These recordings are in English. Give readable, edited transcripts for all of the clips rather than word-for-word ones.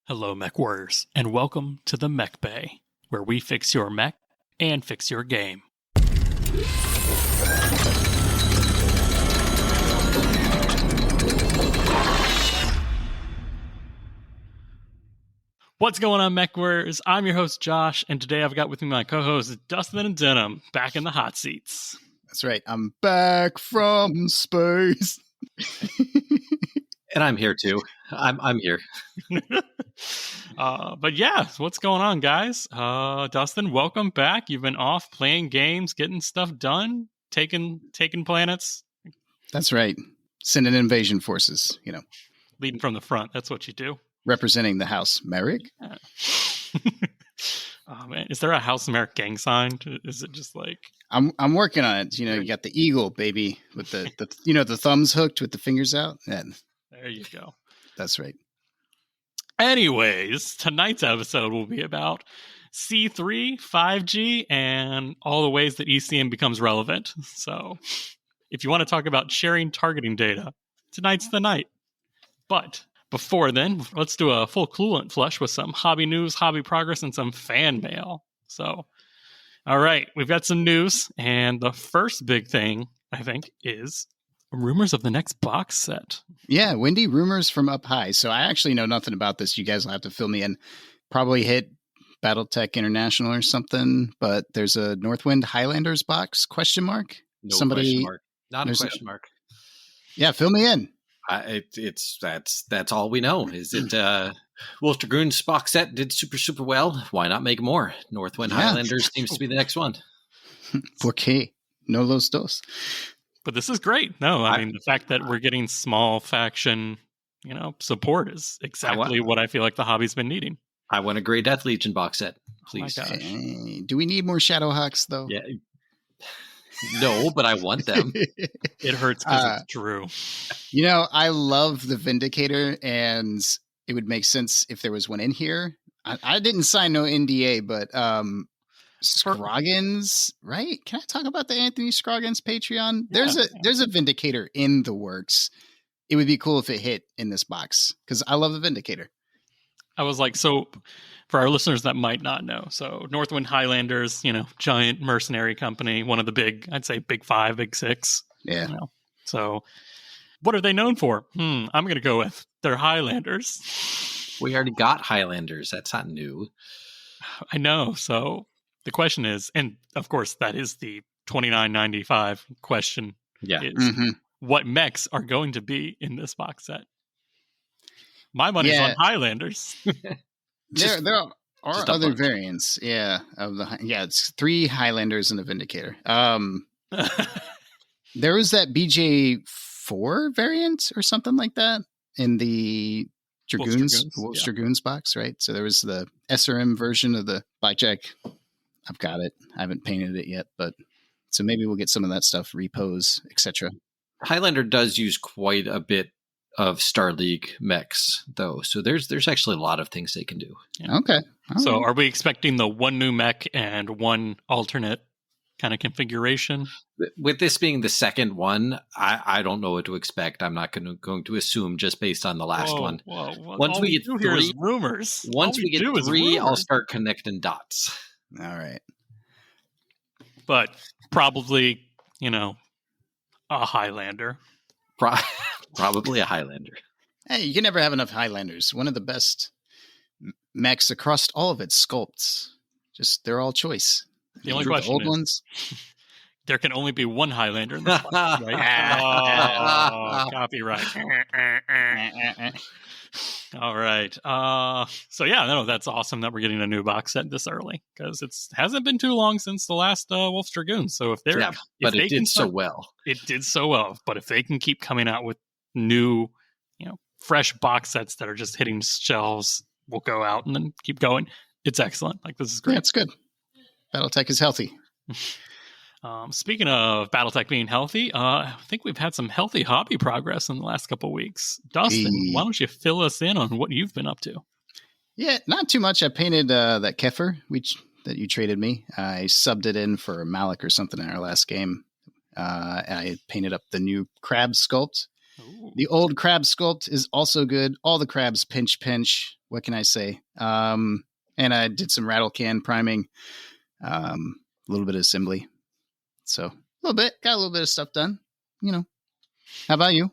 Hello, Mechwarriors, and welcome to the Mechbay, where we fix your mech and fix your game. What's going on, Mechwarriors? I'm your host, Josh, and today I've got with me my co-hosts, Dustin and Denham, back in the hot seats. That's right. I'm back from space. And I'm here too. I'm here. But yeah, what's going on, guys? Dustin, welcome back. You've been off playing games, getting stuff done, taking planets. That's right. Sending invasion forces, Leading from the front. That's what you do. Representing the House Merrick. Yeah. Oh man, is there a House Merrick gang sign? Is it just like I'm working on it. You got the eagle, baby, with the the thumbs hooked with the fingers out. And there you go. That's right. Anyways, tonight's episode will be about C3, 5G, and all the ways that ECM becomes relevant. So if you want to talk about sharing targeting data, tonight's the night. But before then, let's do a full Coolant flush with some hobby news, hobby progress, and some fan mail. So, all right, we've got some news. And the first big thing, I think, is rumors of the next box set. Yeah, windy rumors from up high. So I actually know nothing about this. You guys will have to fill me in. Probably hit BattleTech International or something. But there's a Northwind Highlanders box, question mark? No question mark. Not a question mark. Yeah, fill me in. That's all we know. Is it Wolf Dragoon's box set did super well? Why not make more? Northwind Highlanders seems to be the next one. Porque no los dos. But this is great. No, I mean, the fact that we're getting small faction, support is exactly what I feel like the hobby's been needing. I want a Grey Death Legion box set, please. Oh my gosh. Hey, do we need more ShadowHawks, though? Yeah. No, but I want them. It hurts because it's true. I love the Vindicator, and it would make sense if there was one in here. I didn't sign no NDA, but Scroggins, right? Can I talk about the Anthony Scroggins Patreon? There's a Vindicator in the works. It would be cool if it hit in this box because I love the Vindicator. I was like, so for our listeners that might not know, so Northwind Highlanders, giant mercenary company, one of the big, I'd say big 5, big 6. Yeah. So what are they known for? I'm going to go with their Highlanders. We already got Highlanders. That's not new. I know. So the question is, and of course that is the $29.95 question. Yeah. Is what mechs are going to be in this box set? My money's on Highlanders. There are other variants. Yeah. It's 3 Highlanders and a Vindicator. There was that BJ4 variant or something like that in the Wolf's Dragoons box, right? So there was the SRM version of the Blackjack. I've got it. I haven't painted it yet, but so maybe we'll get some of that stuff, repos, etc. Highlander does use quite a bit of Star League mechs, though. So there's actually a lot of things they can do. Yeah. Okay. So are we expecting the one new mech and one alternate kind of configuration? With this being the second one, I don't know what to expect. I'm not going to assume just based on the last one. Once we get 3 rumors. Once we get 3, I'll start connecting dots. All right. But probably, a Highlander. Probably a Highlander. Hey, you can never have enough Highlanders. One of the best mechs across all of its sculpts. Just they're all choice. The only question old is, ones. There can only be one Highlander in this box, right? Copyright. All right. That's awesome that we're getting a new box set this early because it hasn't been too long since the last Wolf's Dragoon. So it did so well. It did so well. But if they can keep coming out with new, fresh box sets that are just hitting shelves, we'll go out and then keep going. It's excellent. Like, this is great. Yeah, it's good. BattleTech is healthy. Speaking of BattleTech being healthy, I think we've had some healthy hobby progress in the last couple of weeks. Dustin, why don't you fill us in on what you've been up to? Yeah, not too much. I painted that Kefir that you traded me. I subbed it in for Malik or something in our last game. And I painted up the new crab sculpt. Ooh. The old crab sculpt is also good. All the crabs pinch. what can I say? And I did some rattle can priming, a little bit of assembly. So got a little bit of stuff done, How about you?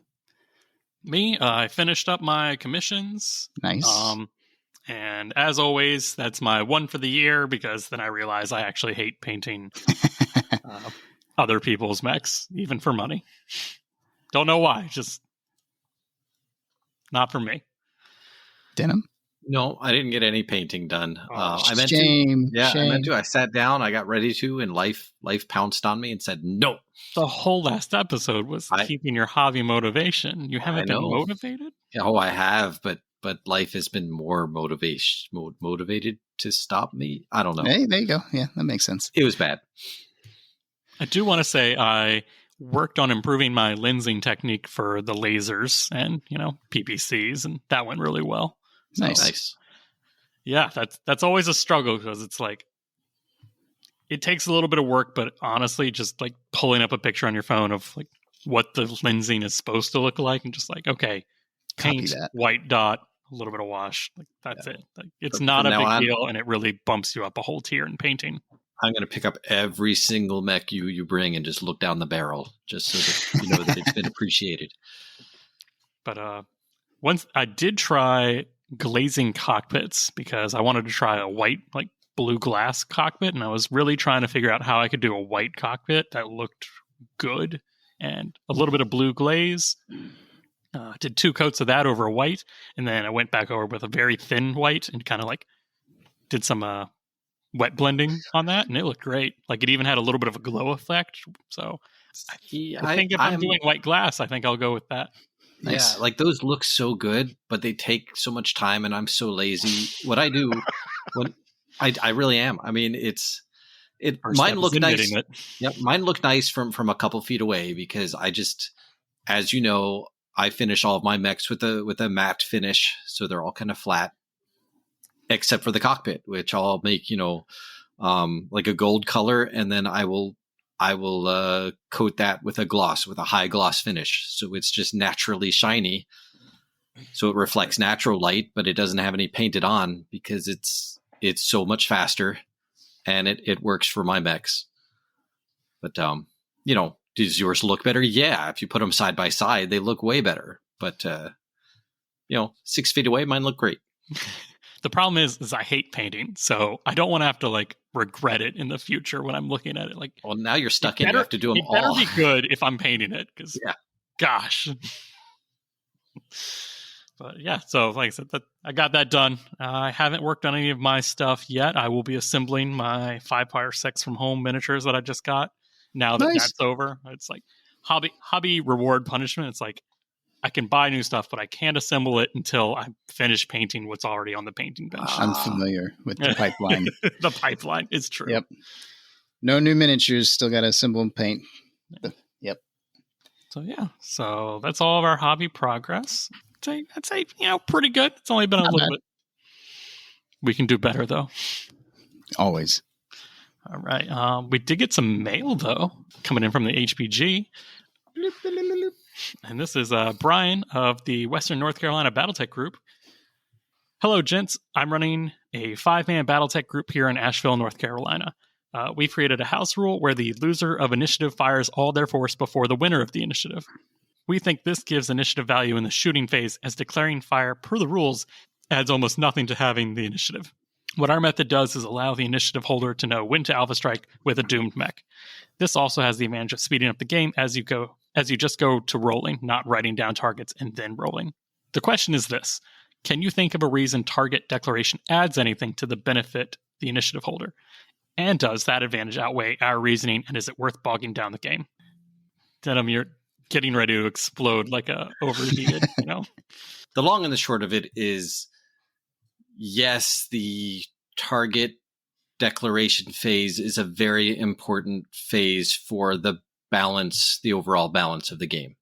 Me, I finished up my commissions. Nice. And as always, that's my one for the year, because then I realize I actually hate painting other people's mechs, even for money. Don't know why, just not for me. Denham? No, I didn't get any painting done. I meant shame, to. Yeah, shame. I meant to. I sat down, I got ready to, and life pounced on me and said no. The whole last episode was keeping your hobby motivation. You haven't been motivated? Oh, I have, but life has been more motivated to stop me. I don't know. Hey, there you go. Yeah, that makes sense. It was bad. I do want to say I worked on improving my lensing technique for the lasers and, PPCs, and that went really well. So, nice. Yeah, that's always a struggle, because it's like, it takes a little bit of work, but honestly, just like pulling up a picture on your phone of like what the lensing is supposed to look like, and just like, okay, paint, white dot, a little bit of wash, like that's it. Like, it's not a big deal, and it really bumps you up a whole tier in painting. I'm going to pick up every single mech you bring and just look down the barrel, just so that you know that it's been appreciated. But once I did try glazing cockpits, because I wanted to try a white, like blue glass cockpit, and I was really trying to figure out how I could do a white cockpit that looked good and a little bit of blue glaze. Did 2 coats of that over white, and then I went back over with a very thin white and kind of like did some wet blending on that, and it looked great. Like, it even had a little bit of a glow effect. So I think if I'm doing white glass, I think I'll go with that. Nice. Yeah, like those look so good, but they take so much time, and I'm so lazy. What I do, when I really am. I mean, mine look nice. Yep, mine look nice from a couple feet away, because I just, as you know, I finish all of my mechs with a matte finish, so they're all kind of flat, except for the cockpit, which I'll make like a gold color, and then I will coat that with a high gloss finish, so it's just naturally shiny, so it reflects natural light, but it doesn't have any painted on, because it's so much faster, and it works for my mechs. But does yours look better? Yeah, if you put them side by side, they look way better. But 6 feet away, mine look great. The problem is I hate painting, so I don't want to have to like regret it in the future when I'm looking at it. Like, well, now you're stuck in. You have to do them all. It better be good if I'm painting it, because gosh. But yeah, so like I said, I got that done. I haven't worked on any of my stuff yet. I will be assembling my 5x6 from home miniatures that I just got. Now that that's over, it's like hobby reward punishment. It's like, I can buy new stuff, but I can't assemble it until I finish painting what's already on the painting bench. I'm familiar with the pipeline. The pipeline is true. Yep. No new miniatures. Still got to assemble and paint. Yep. So that's all of our hobby progress. I'd say pretty good. It's only been a little bit. We can do better, though. Always. All right. We did get some mail, though, coming in from the HPG. And this is Brian of the Western North Carolina BattleTech group. Hello, gents. I'm running a 5-man BattleTech group here in Asheville, North Carolina. We've created a house rule where the loser of initiative fires all their force before the winner of the initiative. We think this gives initiative value in the shooting phase, as declaring fire per the rules adds almost nothing to having the initiative. What our method does is allow the initiative holder to know when to alpha strike with a doomed mech. This also has the advantage of speeding up the game as you just go to rolling, not writing down targets and then rolling. The question is this: can you think of a reason target declaration adds anything to the benefit the initiative holder? And does that advantage outweigh our reasoning, and is it worth bogging down the game? Denham, you're getting ready to explode like a overheated, The long and the short of it is, yes, the target declaration phase is a very important phase for the overall balance of the game.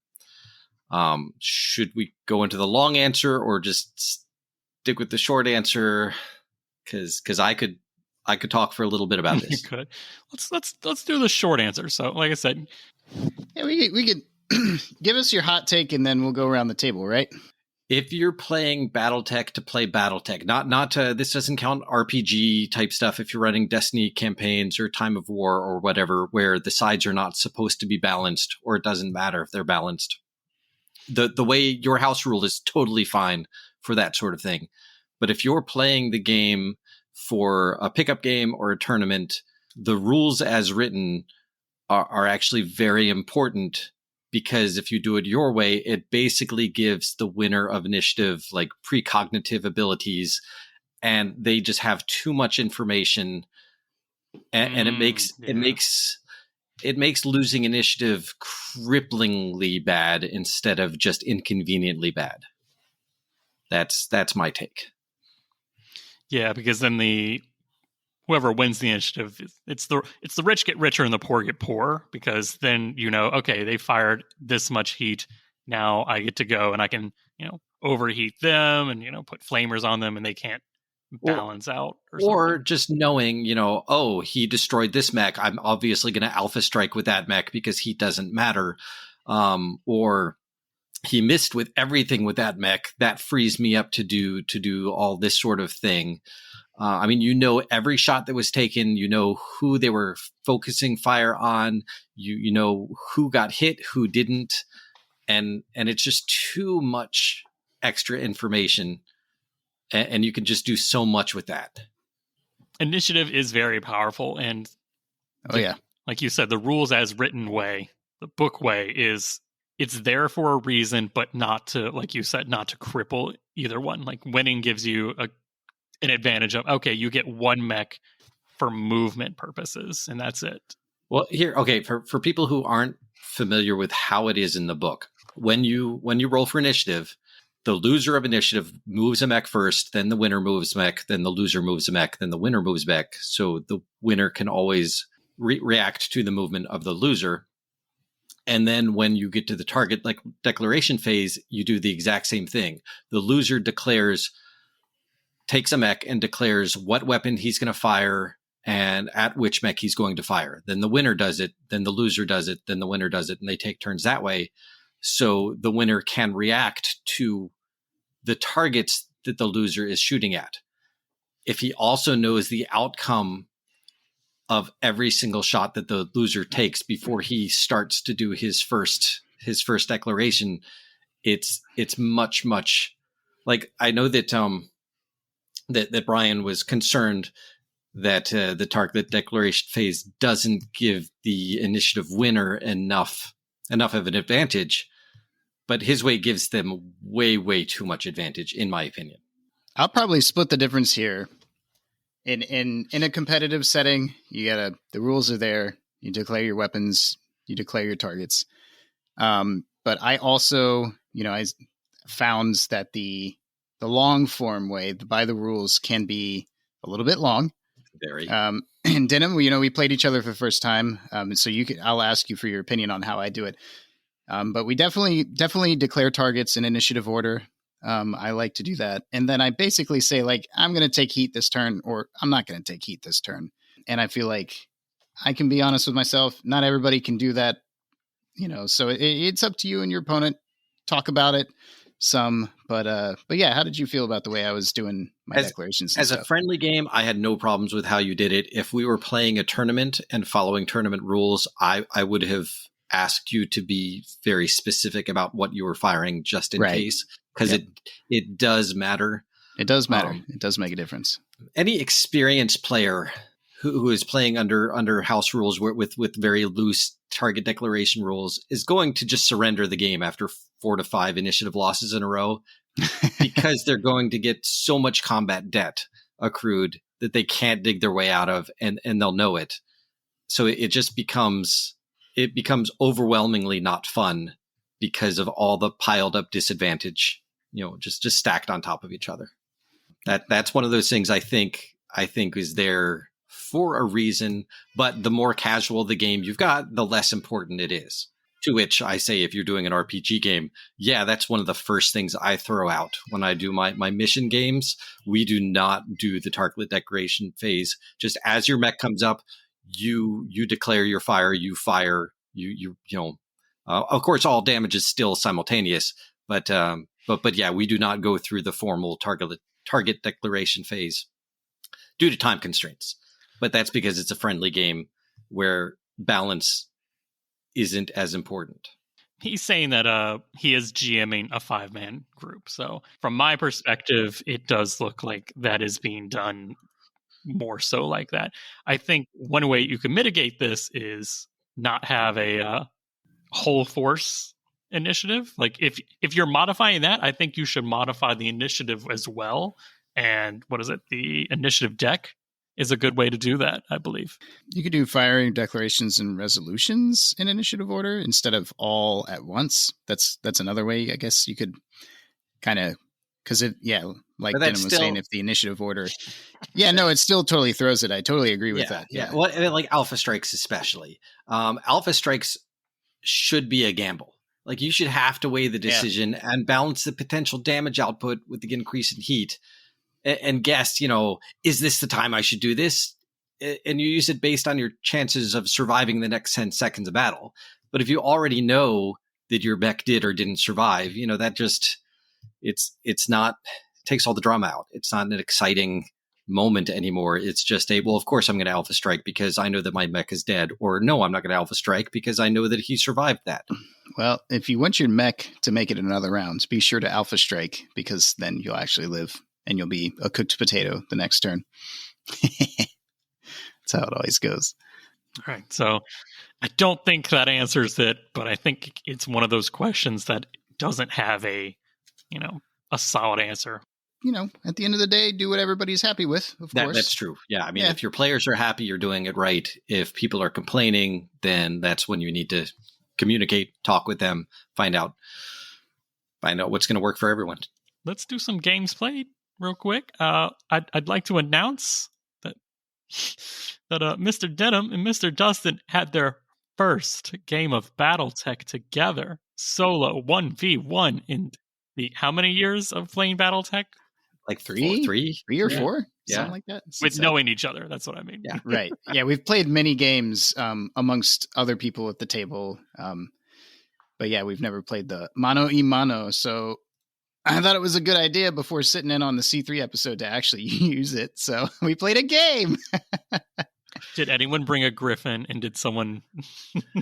Should we go into the long answer or just stick with the short answer? Because I could talk for a little bit about this. You could. Let's do the short answer. So, like I said, yeah, we could give us your hot take, and then we'll go around the table, right? If you're playing BattleTech to play BattleTech, not to, this doesn't count RPG type stuff. If you're running Destiny campaigns or Time of War or whatever, where the sides are not supposed to be balanced, or it doesn't matter if they're balanced, the way your house rule is totally fine for that sort of thing. But if you're playing the game for a pickup game or a tournament, the rules as written are actually very important. Because if you do it your way, it basically gives the winner of initiative like precognitive abilities, and they just have too much information, and it makes losing initiative cripplingly bad instead of just inconveniently bad. That's my take. Yeah, because then whoever wins the initiative, it's the rich get richer and the poor get poor, because then okay, they fired this much heat, now I get to go and I can overheat them and put flamers on them and they can't balance out or just knowing he destroyed this mech, I'm obviously going to alpha strike with that mech because heat doesn't matter, or he missed with everything with that mech, that frees me up to do all this sort of thing. Every shot that was taken, who they were focusing fire on, who got hit, who didn't. And it's just too much extra information. And you can just do so much with that. Initiative is very powerful. And like you said, the rules as written way, the book way it's there for a reason, but not to, like you said, not to cripple either one. Like winning gives you an advantage of, okay, you get one mech for movement purposes, and that's it. Well, here, okay, for people who aren't familiar with how it is in the book, when you roll for initiative, the loser of initiative moves a mech first, then the winner moves mech, then the loser moves a mech, then the winner moves mech. So the winner can always react to the movement of the loser. And then when you get to the target declaration phase, you do the exact same thing. The loser takes a mech and declares what weapon he's going to fire and at which mech he's going to fire. Then the winner does it, then the loser does it, then the winner does it, and they take turns that way. So the winner can react to the targets that the loser is shooting at. If he also knows the outcome of every single shot that the loser takes before he starts to do his first declaration, it's much, much like, I know that that Brian was concerned that the target declaration phase doesn't give the initiative winner enough of an advantage, but his way gives them way, way too much advantage, in my opinion. I'll probably split the difference here. In a competitive setting, the rules are there. You declare your weapons, you declare your targets. But I also, I found that the long form way, by the rules, can be a little bit long. Very. And Denham, we played each other for the first time. So I'll ask you for your opinion on how I do it. But we definitely declare targets in initiative order. I like to do that. And then I basically say, I'm going to take heat this turn, or I'm not going to take heat this turn. And I feel like I can be honest with myself. Not everybody can do that, so it's up to you and your opponent. Talk about it some, but yeah, how did you feel about the way I was doing my declarations? As a friendly game, I had no problems with how you did it. If we were playing a tournament and following tournament rules, I would have asked you to be very specific about what you were firing, just in case, because it does matter. It does matter. It does make a difference. Any experienced player who is playing under house rules with very loose target declaration rules is going to just surrender the game after 4 to 5 initiative losses in a row, because they're going to get so much combat debt accrued that they can't dig their way out of, and they'll know it. So it just becomes overwhelmingly not fun because of all the piled up disadvantage, just stacked on top of each other. That's one of those things I think is there for a reason, but the more casual the game you've got, the less important it is. To which I say, if you're doing an RPG game, that's one of the first things I throw out when I do my mission games. We do not do the target declaration phase. Just as your mech comes up, you declare your fire, you fire, of course, all damage is still simultaneous, But yeah, we do not go through the formal target declaration phase due to time constraints. But that's because it's a friendly game where balance isn't as important. He's saying that he is GMing a 5-man group. So from my perspective, it does look like that is being done more so like that. I think one way you can mitigate this is not have a whole force initiative. Like if you're modifying that, I think you should modify the initiative as well. And what is it? The initiative deck is a good way to do that, I believe. You could do firing declarations and resolutions in initiative order instead of all at once. That's another way, I guess you could kind of, because like Denham was saying, if the initiative order, it still totally throws it. I totally agree with that. Yeah. Well, like Alpha Strikes especially. Alpha Strikes should be a gamble. Like you should have to weigh the decision and balance the potential damage output with the increase in heat. And guess, is this the time I should do this? And you use it based on your chances of surviving the next 10 seconds of battle. But if you already know that your mech did or didn't survive, that just, it takes all the drama out. It's not an exciting moment anymore. It's just of course I'm going to Alpha Strike because I know that my mech is dead. Or no, I'm not going to Alpha Strike because I know that he survived that. Well, if you want your mech to make it another round, be sure to Alpha Strike because then you'll actually live. And you'll be a cooked potato the next turn. That's how it always goes. All right. So I don't think that answers it, but I think it's one of those questions that doesn't have a solid answer. At the end of the day, do what everybody's happy with, of course. That's true. Yeah. I mean, if your players are happy, you're doing it right. If people are complaining, then that's when you need to communicate, talk with them, find out what's going to work for everyone. Let's do some games played. Real quick, I'd like to announce that Mr. Denham and Mr. Dustin had their first game of BattleTech together, solo 1v1 in the how many years of playing BattleTech? Like three or four, something like that. With knowing each other, that's what I mean. Yeah, right. Yeah, we've played many games amongst other people at the table, but yeah, we've never played the mano y mano. So I thought it was a good idea before sitting in on the C3 episode to actually use it. So we played a game. Did anyone bring a griffin and did someone?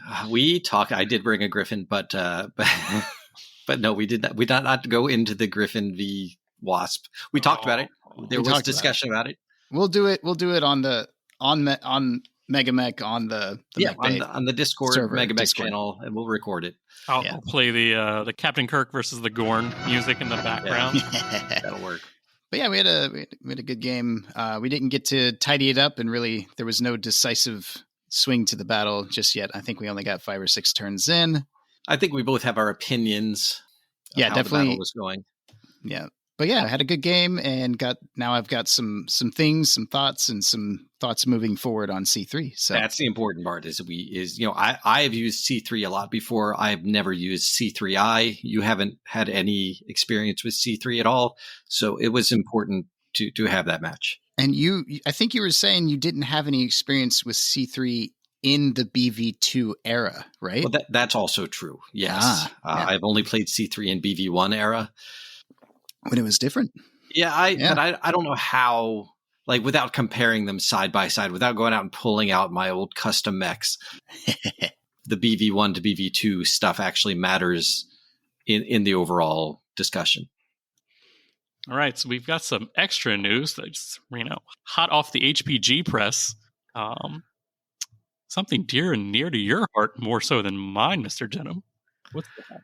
I did bring a griffin, but no, we did not. We did not go into the Griffin v Wasp. We talked about it. There was discussion about it. We'll do it on Megamech on the on the Discord Megamech channel, and we'll record it. I'll play the Captain Kirk versus the Gorn music in the background. Yeah. That'll work. But yeah, we had a good game. We didn't get to tidy it up, and really there was no decisive swing to the battle just yet. I think we only got 5 or 6 turns in. I think we both have our opinions. Yeah, how definitely. The battle was going. Yeah. But yeah, I had a good game and now I've got some things, some thoughts moving forward on C3. So that's the important part I have used C3 a lot before. I've never used C3I. You haven't had any experience with C3 at all. So it was important to have that match. And I think you were saying you didn't have any experience with C3 in the BV2 era, right? Well, that's also true. Yes. I've only played C3 in BV1 era. When it was different. But I don't know how, like without comparing them side by side, without going out and pulling out my old custom mechs, the BV1 to BV2 stuff actually matters in the overall discussion. All right. So we've got some extra news that's, hot off the HPG press. Something dear and near to your heart more so than mine, Mr. Denham. What's that?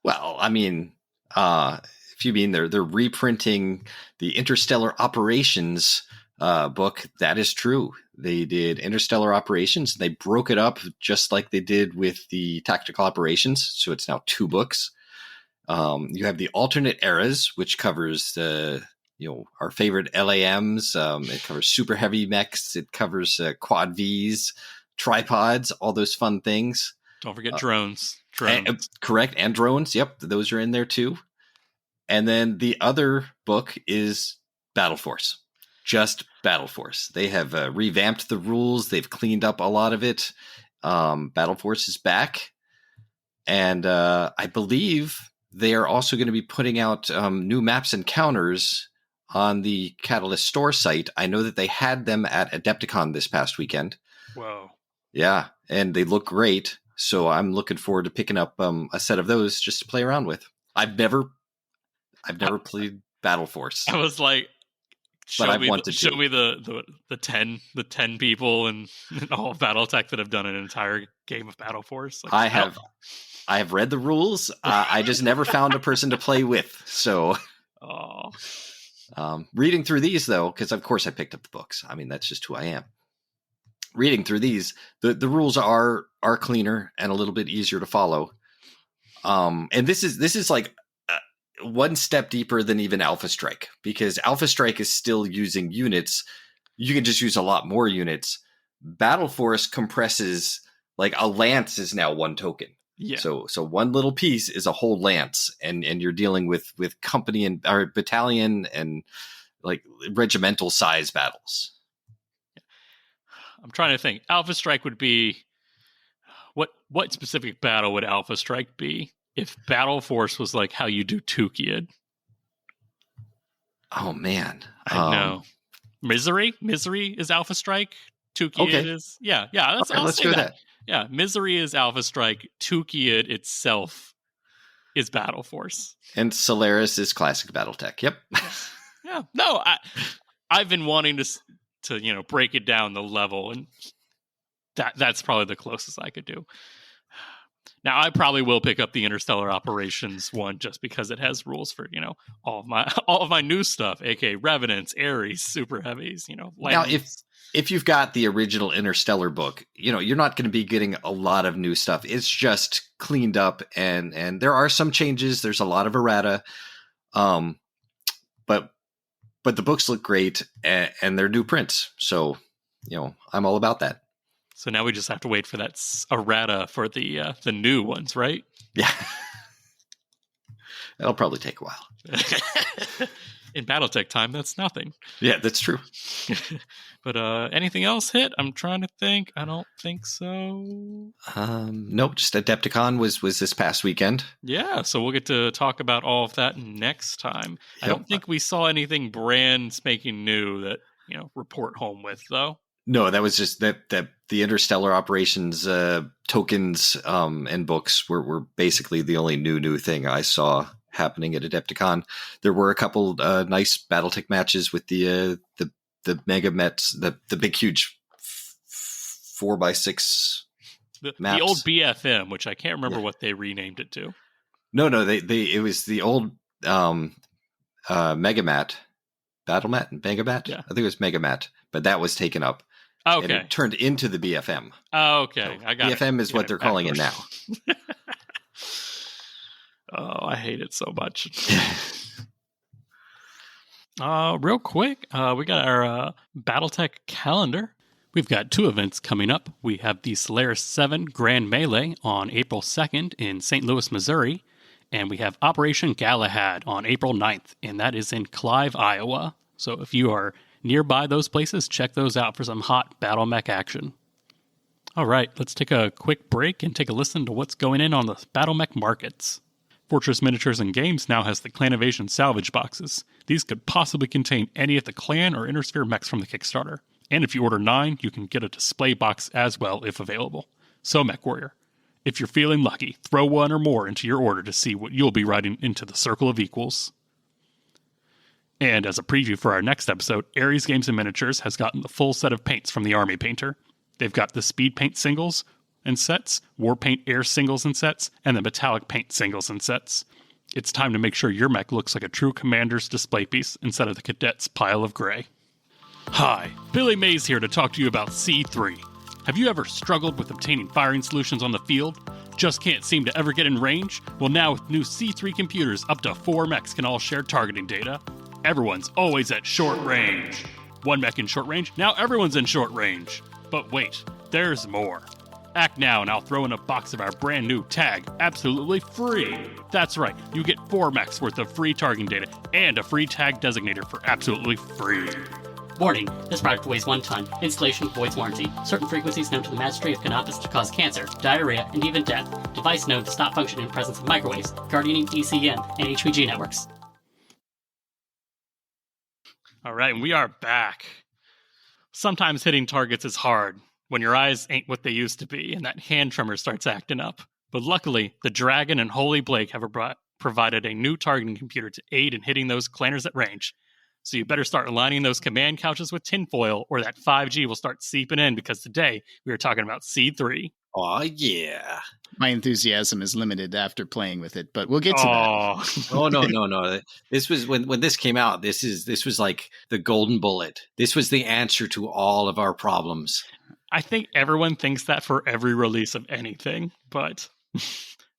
Well, I mean, if you mean they're reprinting the Interstellar Operations book, that is true. They did Interstellar Operations. They broke it up just like they did with the Tactical Operations. So it's now 2 books. You have the Alternate Eras, which covers our favorite LAMs. It covers super heavy mechs. It covers quad Vs, tripods, all those fun things. Don't forget drones. Correct. And drones. Yep. Those are in there too. And then the other book is Battle Force. Just Battle Force. They have revamped the rules. They've cleaned up a lot of it. Battle Force is back. And I believe they are also going to be putting out new maps and counters on the Catalyst store site. I know that they had them at Adepticon this past weekend. Whoa. Yeah, and they look great. So I'm looking forward to picking up a set of those just to play around with. I've never played Battle Force. I was like, show me the 10 people and all of BattleTech that have done an entire game of Battle Force. Like, I have read the rules. I just never found a person to play with. So, reading through these though, because of course I picked up the books. I mean, that's just who I am. Reading through these, the rules are cleaner and a little bit easier to follow. And this is like one step deeper than even Alpha Strike, because Alpha Strike is still using units. You can just use a lot more units. Battle Force compresses, like a lance is now one token. Yeah. So one little piece is a whole lance, and you're dealing with company and or battalion and like regimental size battles. I'm trying to think. Alpha Strike would be what specific battle would Alpha Strike be if Battle Force was like how you do Tukiad? Oh man, I know. Misery is Alpha Strike. Tukiad is Let's go with that. Yeah, Misery is Alpha Strike. Tukiad itself is Battle Force, and Solaris is classic BattleTech. Yep. Yeah. No, I've been wanting to break it down the level, and that's probably the closest I could do. Now I probably will pick up the Interstellar Operations one just because it has rules for all of my new stuff, aka Revenants, Ares, Super Heavies. Now if you've got the original Interstellar book, you're not going to be getting a lot of new stuff. It's just cleaned up, and there are some changes. There's a lot of errata, but the books look great, and they're new prints. So, I'm all about that. So now we just have to wait for that errata for the new ones, right? Yeah. That'll probably take a while. In BattleTech time, that's nothing. Yeah, that's true. But anything else hit? I'm trying to think. I don't think so. Nope, just Adepticon was this past weekend. Yeah, so we'll get to talk about all of that next time. Yep. I don't think we saw anything brand spanking new that, report home with, though. No, that was just that the Interstellar Operations tokens and books were basically the only new thing I saw happening at Adepticon. There were a couple nice BattleTech matches with the Mega Mets, the big huge 4x6 maps. The old BFM, which I can't remember what they renamed it to. No, it was the old Megamat, Battlemat and Megamat. Yeah. I think it was Megamat, but that was taken up. Oh, okay. And it turned into the BFM. Oh, okay. So I got BFM is what they're calling it now. Oh, I hate it so much. Real quick, we got our BattleTech calendar. We've got 2 events coming up. We have the Solaris 7 Grand Melee on April 2nd in St. Louis, Missouri. And we have Operation Galahad on April 9th, and that is in Clive, Iowa. So if you are nearby those places, check those out for some hot Battlemech action. All right, let's take a quick break and take a listen to what's going on the Battlemech markets. Fortress Miniatures and Games now has the Clanivation salvage boxes. These could possibly contain any of the Clan or Intersphere mechs from the Kickstarter. And if you order 9, you can get a display box as well if available. So Mechwarrior, if you're feeling lucky, throw 1 or more into your order to see what you'll be riding into the Circle of Equals. And as a preview for our next episode, Ares Games and Miniatures has gotten the full set of paints from the Army Painter. They've got the Speed Paint singles and sets, War Paint Air singles and sets, and the Metallic Paint singles and sets. It's time to make sure your mech looks like a true Commander's display piece instead of the Cadets' pile of gray. Hi, Billy Mays here to talk to you about C3. Have you ever struggled with obtaining firing solutions on the field? Just can't seem to ever get in range? Well, now with new C3 computers, up to 4 mechs can all share targeting data. Everyone's always at short range. 1 mech in short range, now everyone's in short range. But wait, there's more. Act now and I'll throw in a box of our brand new tag, absolutely free. That's right, you get 4 mechs worth of free targeting data and a free tag designator for absolutely free. Warning, this product weighs 1 ton. Installation voids warranty. Certain frequencies known to the Magistrate of Canopus to cause cancer, diarrhea, and even death. Device known to stop functioning in presence of microwaves, guardioning ECM, and HPG networks. All right, we are back. Sometimes hitting targets is hard when your eyes ain't what they used to be and that hand tremor starts acting up. But luckily, the Dragon and Holy Blake have provided a new targeting computer to aid in hitting those clanners at range. So you better start aligning those command couches with tinfoil, or that 5G will start seeping in, because today we are talking about C3. Oh, yeah. My enthusiasm is limited after playing with it, but we'll get to that. Oh, no. This was when this came out. This was like the golden bullet. This was the answer to all of our problems. I think everyone thinks that for every release of anything, but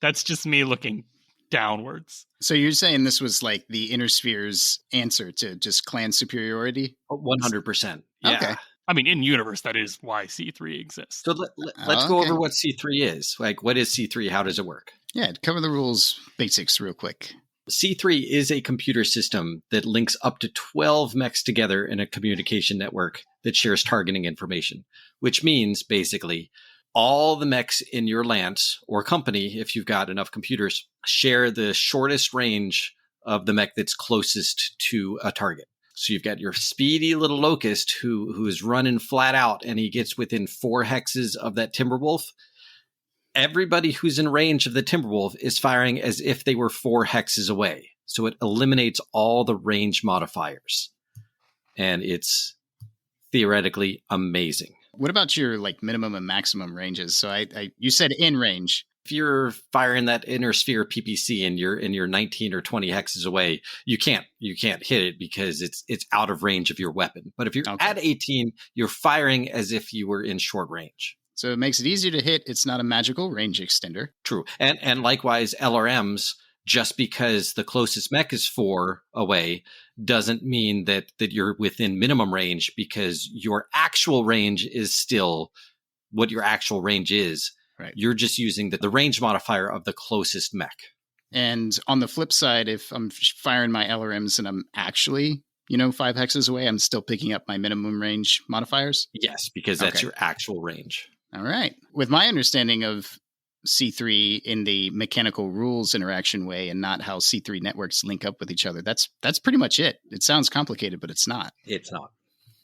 that's just me looking downwards. So you're saying this was like the Inner Sphere's answer to just clan superiority? 100%. Yeah. Okay. I mean, in universe, that is why C3 exists. So let's go over what C3 is. Like, what is C3? How does it work? Yeah, cover the rules basics real quick. C3 is a computer system that links up to 12 mechs together in a communication network that shares targeting information, which means basically all the mechs in your lance or company, if you've got enough computers, share the shortest range of the mech that's closest to a target. So you've got your speedy little locust who is running flat out, and he gets within 4 hexes of that Timberwolf. Everybody who's in range of the Timberwolf is firing as if they were 4 hexes away. So it eliminates all the range modifiers. And it's theoretically amazing. What about your like minimum and maximum ranges? So you said in range. If you're firing that inner sphere PPC and you're 19 or 20 hexes away, you can't hit it because it's out of range of your weapon. But if you're at 18, you're firing as if you were in short range. So it makes it easier to hit. It's not a magical range extender. True. And likewise, LRMs, just because the closest mech is 4 away doesn't mean that you're within minimum range, because your actual range is still what your actual range is. Right. You're just using the range modifier of the closest mech. And on the flip side, if I'm firing my LRMs and I'm actually, 5 hexes away, I'm still picking up my minimum range modifiers? Yes, because that's your actual range. All right. With my understanding of C3 in the mechanical rules interaction way and not how C3 networks link up with each other, that's pretty much it. It sounds complicated, but it's not. It's not.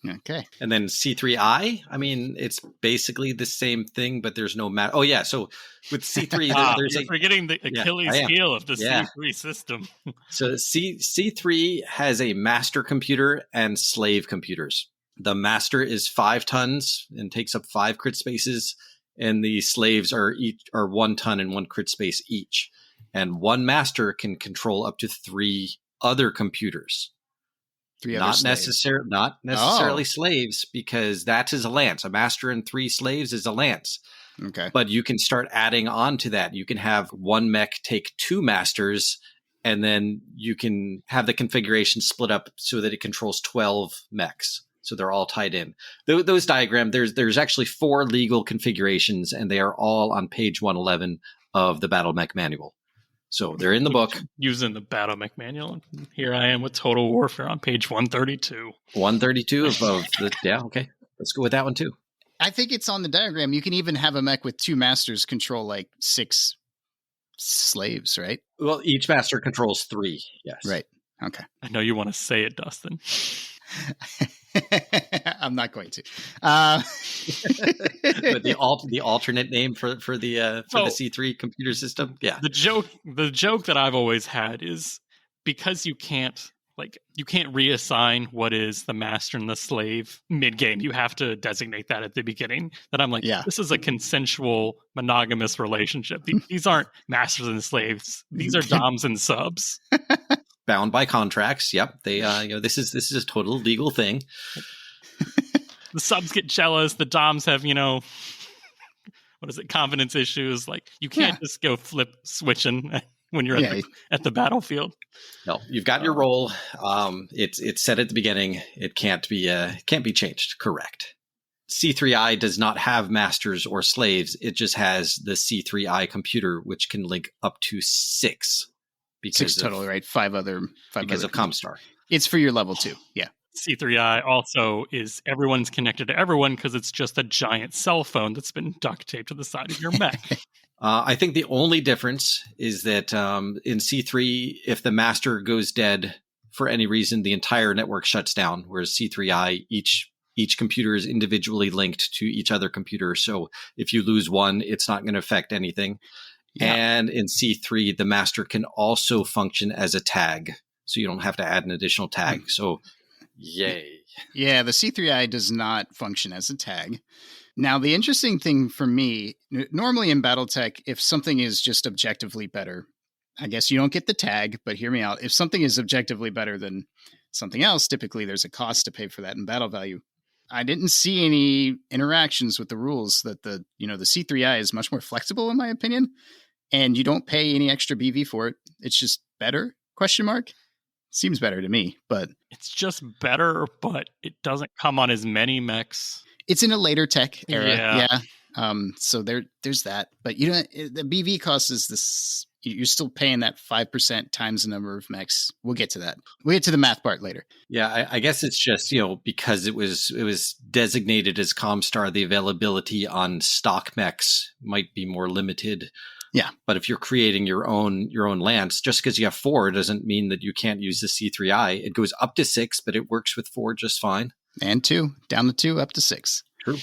Okay. And then C3I, I mean, it's basically the same thing, but there's no Oh, yeah. So with C3, you're forgetting the Achilles heel of the C3 system. So C3 has a master computer and slave computers. The master is 5 tons and takes up 5 crit spaces, and the slaves are 1 ton and 1 crit space each. And one master can control up to 3 other computers. Not necessarily slaves, because that is a lance. A master and 3 slaves is a lance. Okay. But you can start adding on to that. You can have one mech take 2 masters, and then you can have the configuration split up so that it controls 12 mechs. So they're all tied in. Those diagrams, there's actually 4 legal configurations, and they are all on page 111 of the Battlemech manual. So they're in the book. Using the Battlemech manual. Here I am with Total Warfare on page 132. 132 of the, yeah, okay. Let's go with that one too. I think it's on the diagram. You can even have a mech with 2 masters control like 6 slaves, right? Well, each master controls 3, yes. Right. Okay. I know you want to say it, Dustin. I'm not going to. But the alternate name for the C3 computer system, yeah. The joke that I've always had is, because you can't reassign what is the master and the slave mid game. You have to designate that at the beginning. That I'm like, This is a consensual monogamous relationship. These aren't masters and slaves. These are doms and subs. Bound by contracts. Yep. They this is a total legal thing. The subs get jealous. The doms have, confidence issues. Like, you can't just go flip switching when you're at the battlefield. No, you've got your role. It's set at the beginning. It can't be changed. Correct. C3I does not have masters or slaves. It just has the C3I computer, which can link up to 6. Because 6 total, right? 5 other. Because of Comstar. It's for your level 2. Yeah. C3I also is everyone's connected to everyone because it's just a giant cell phone that's been duct taped to the side of your mech. I think the only difference is that in C3, if the master goes dead for any reason, the entire network shuts down, whereas C3I, each computer is individually linked to each other computer. So if you lose one, it's not going to affect anything. Yeah. And in C3, the master can also function as a tag. So you don't have to add an additional tag. So yay. Yeah, the C3I does not function as a tag. Now, the interesting thing for me, normally in BattleTech, if something is just objectively better, I guess you don't get the tag, but hear me out. If something is objectively better than something else, typically there's a cost to pay for that in battle value. I didn't see any interactions with the rules that the C3I is much more flexible, in my opinion, and you don't pay any extra BV for it. It's just better, ? Seems better to me, but... It's just better, but it doesn't come on as many mechs. It's in a later tech era, yeah. So there's that. But the BV cost is this... You're still paying that 5% times the number of mechs. We'll get to that. We'll get to the math part later. Yeah, I guess it's just, because it was designated as Comstar, the availability on stock mechs might be more limited. Yeah. But if you're creating your own lance, just because you have 4 doesn't mean that you can't use the C3I. It goes up to 6, but it works with 4 just fine. And 2, down to 2, up to 6. True.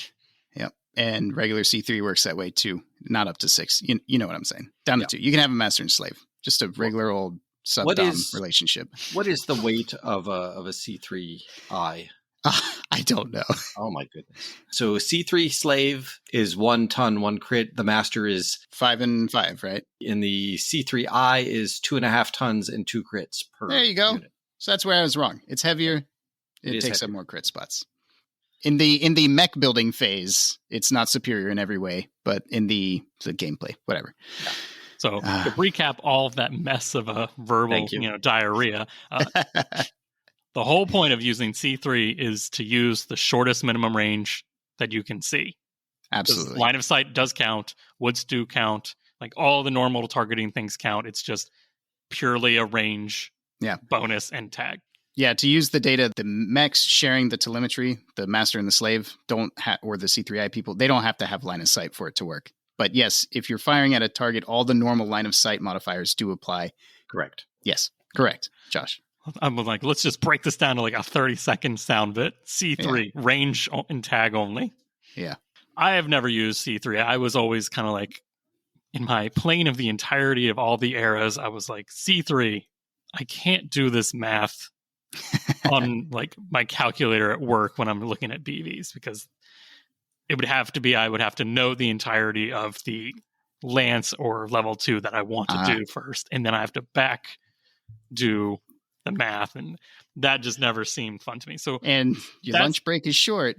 Yep. And regular C3 works that way too. Not up to 6. You know what I'm saying. Down to 2. You can have a master and slave. Just a regular old sub-dom relationship. What is the weight of a C3I? I don't know. Oh my goodness. So C3 slave is 1 ton, 1 crit. The master is 5 and 5, right? And the C3I is 2.5 tons and 2 crits per. There you go. Unit. So that's where I was wrong. It's heavier. It takes up more crit spots. In the mech building phase, it's not superior in every way, but in the gameplay, whatever. Yeah. So to recap all of that mess of a verbal, diarrhea, the whole point of using C3 is to use the shortest minimum range that you can see. Absolutely. Line of sight does count. Woods do count. Like all the normal targeting things count. It's just purely a range bonus and tag. Yeah, to use the data, the mechs sharing the telemetry, the master and the slave or the C3I people, they don't have to have line of sight for it to work. But yes, if you're firing at a target, all the normal line of sight modifiers do apply. Correct. Yes, correct. Josh. I'm like, let's just break this down to like a 30-second sound bit. C3, range and tag only. Yeah. I have never used C3. I was always kind of like, in my plane of the entirety of all the eras, I was like, C3, I can't do this math on like my calculator at work when I'm looking at BVs, because it would have to be, I would have to know the entirety of the lance or level 2 that I want to do first. And then I have to do the math, and that just never seemed fun to me. So, and your lunch break is short.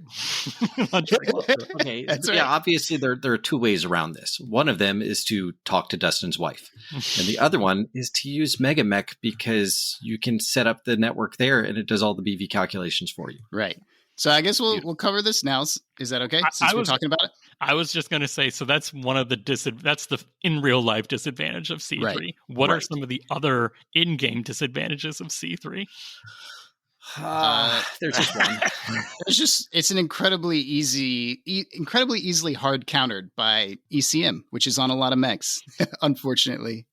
Lunch break. Okay, that's right. Obviously there are 2 ways around this. One of them is to talk to Dustin's wife, and the other one is to use MegaMech, because you can set up the network there, and it does all the BV calculations for you. Right. So I guess we'll cover this now. Is that okay? Since we're talking about it. I was just going to say, so that's one of the that's the in real life disadvantage of C3. Right. What are some of the other in-game disadvantages of C3? There's just one. It's an incredibly easily hard countered by ECM, which is on a lot of mechs. Unfortunately,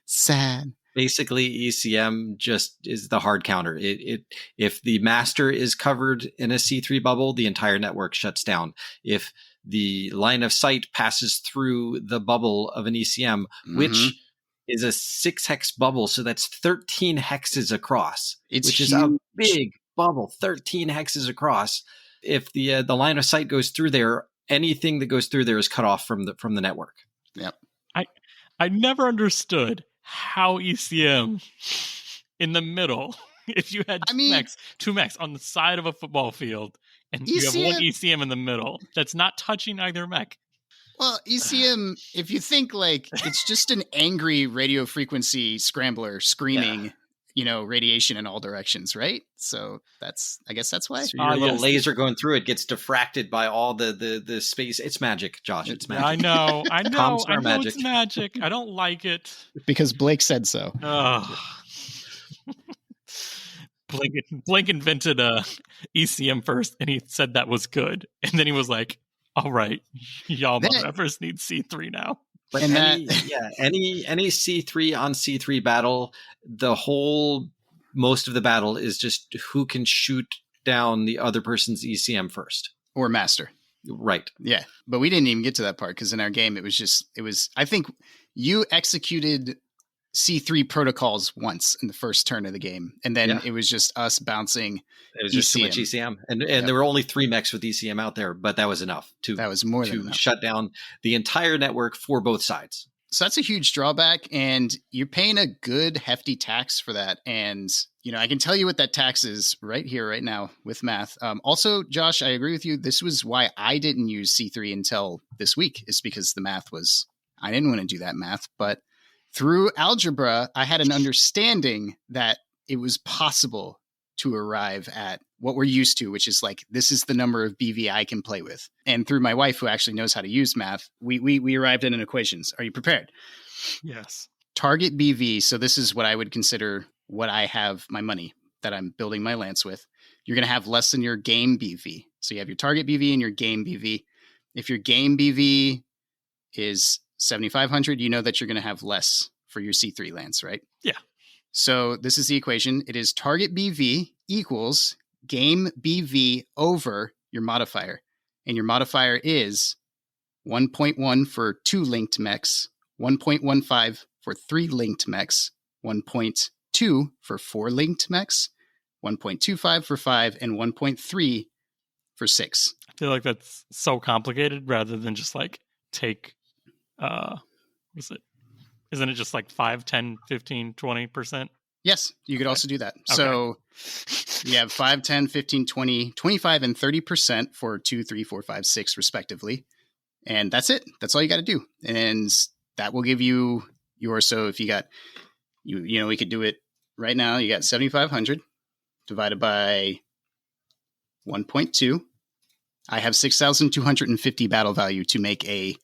sad. Basically, ECM just is the hard counter. If the master is covered in a C3 bubble, the entire network shuts down. If the line of sight passes through the bubble of an ECM, which is a 6 hex bubble, so that's 13 hexes across, which is a big bubble, 13 hexes across. If the line of sight goes through there, anything that goes through there is cut off from the network. Yep. I never understood how ECM in the middle, if you had two mechs on the side of a football field, and you have one ECM in the middle that's not touching either mech. Well, ECM, if you think like it's just an angry radio frequency scrambler screaming, radiation in all directions, right? So I guess that's why. So your little laser going through it gets diffracted by all the space. It's magic, Josh. It's magic. I know. Magic. It's magic. I don't like it. Because Blake said so. Blink invented ECM first, and he said that was good. And then he was like, all right, y'all motherfuckers need C3 now. But any C3 on C3 battle, most of the battle is just who can shoot down the other person's ECM first. Or master. Right. Yeah. But we didn't even get to that part because in our game, I think you executed C3 protocols once in the first turn of the game. And then it was just us bouncing. It was just too much ECM. And there were only 3 mechs with ECM out there, but that was enough to shut down the entire network for both sides. So that's a huge drawback, and you're paying a good hefty tax for that. And, I can tell you what that tax is right here, right now with math. Also, Josh, I agree with you. This was why I didn't use C3 until this week, is because the math I didn't want to do that math, but through algebra, I had an understanding that it was possible to arrive at what we're used to, which is like, this is the number of BV I can play with. And through my wife, who actually knows how to use math, we arrived at an equations. Are you prepared? Yes. Target BV. So this is what I would consider what I have my money that I'm building my lance with. You're going to have less than your game BV. So you have your target BV and your game BV. If your game BV is 7,500, you know that you're going to have less for your C3 lance, right? Yeah. So this is the equation. It is target BV equals game BV over your modifier. And your modifier is 1.1 for 2 linked mechs, 1.15 for 3 linked mechs, 1.2 for 4 linked mechs, 1.25 for 5, and 1.3 for 6. I feel like that's so complicated rather than just like take, what is it? Isn't it just like 5, 10, 15, 20%? Yes, you could also do that. Okay. So you have 5, 10, 15, 20, 25, and 30% for 2, 3, 4, 5, 6, respectively. And that's it. That's all you got to do. And that will give you so if you got, we could do it right now. You got 7,500 divided by 1.2. I have 6,250 battle value to make a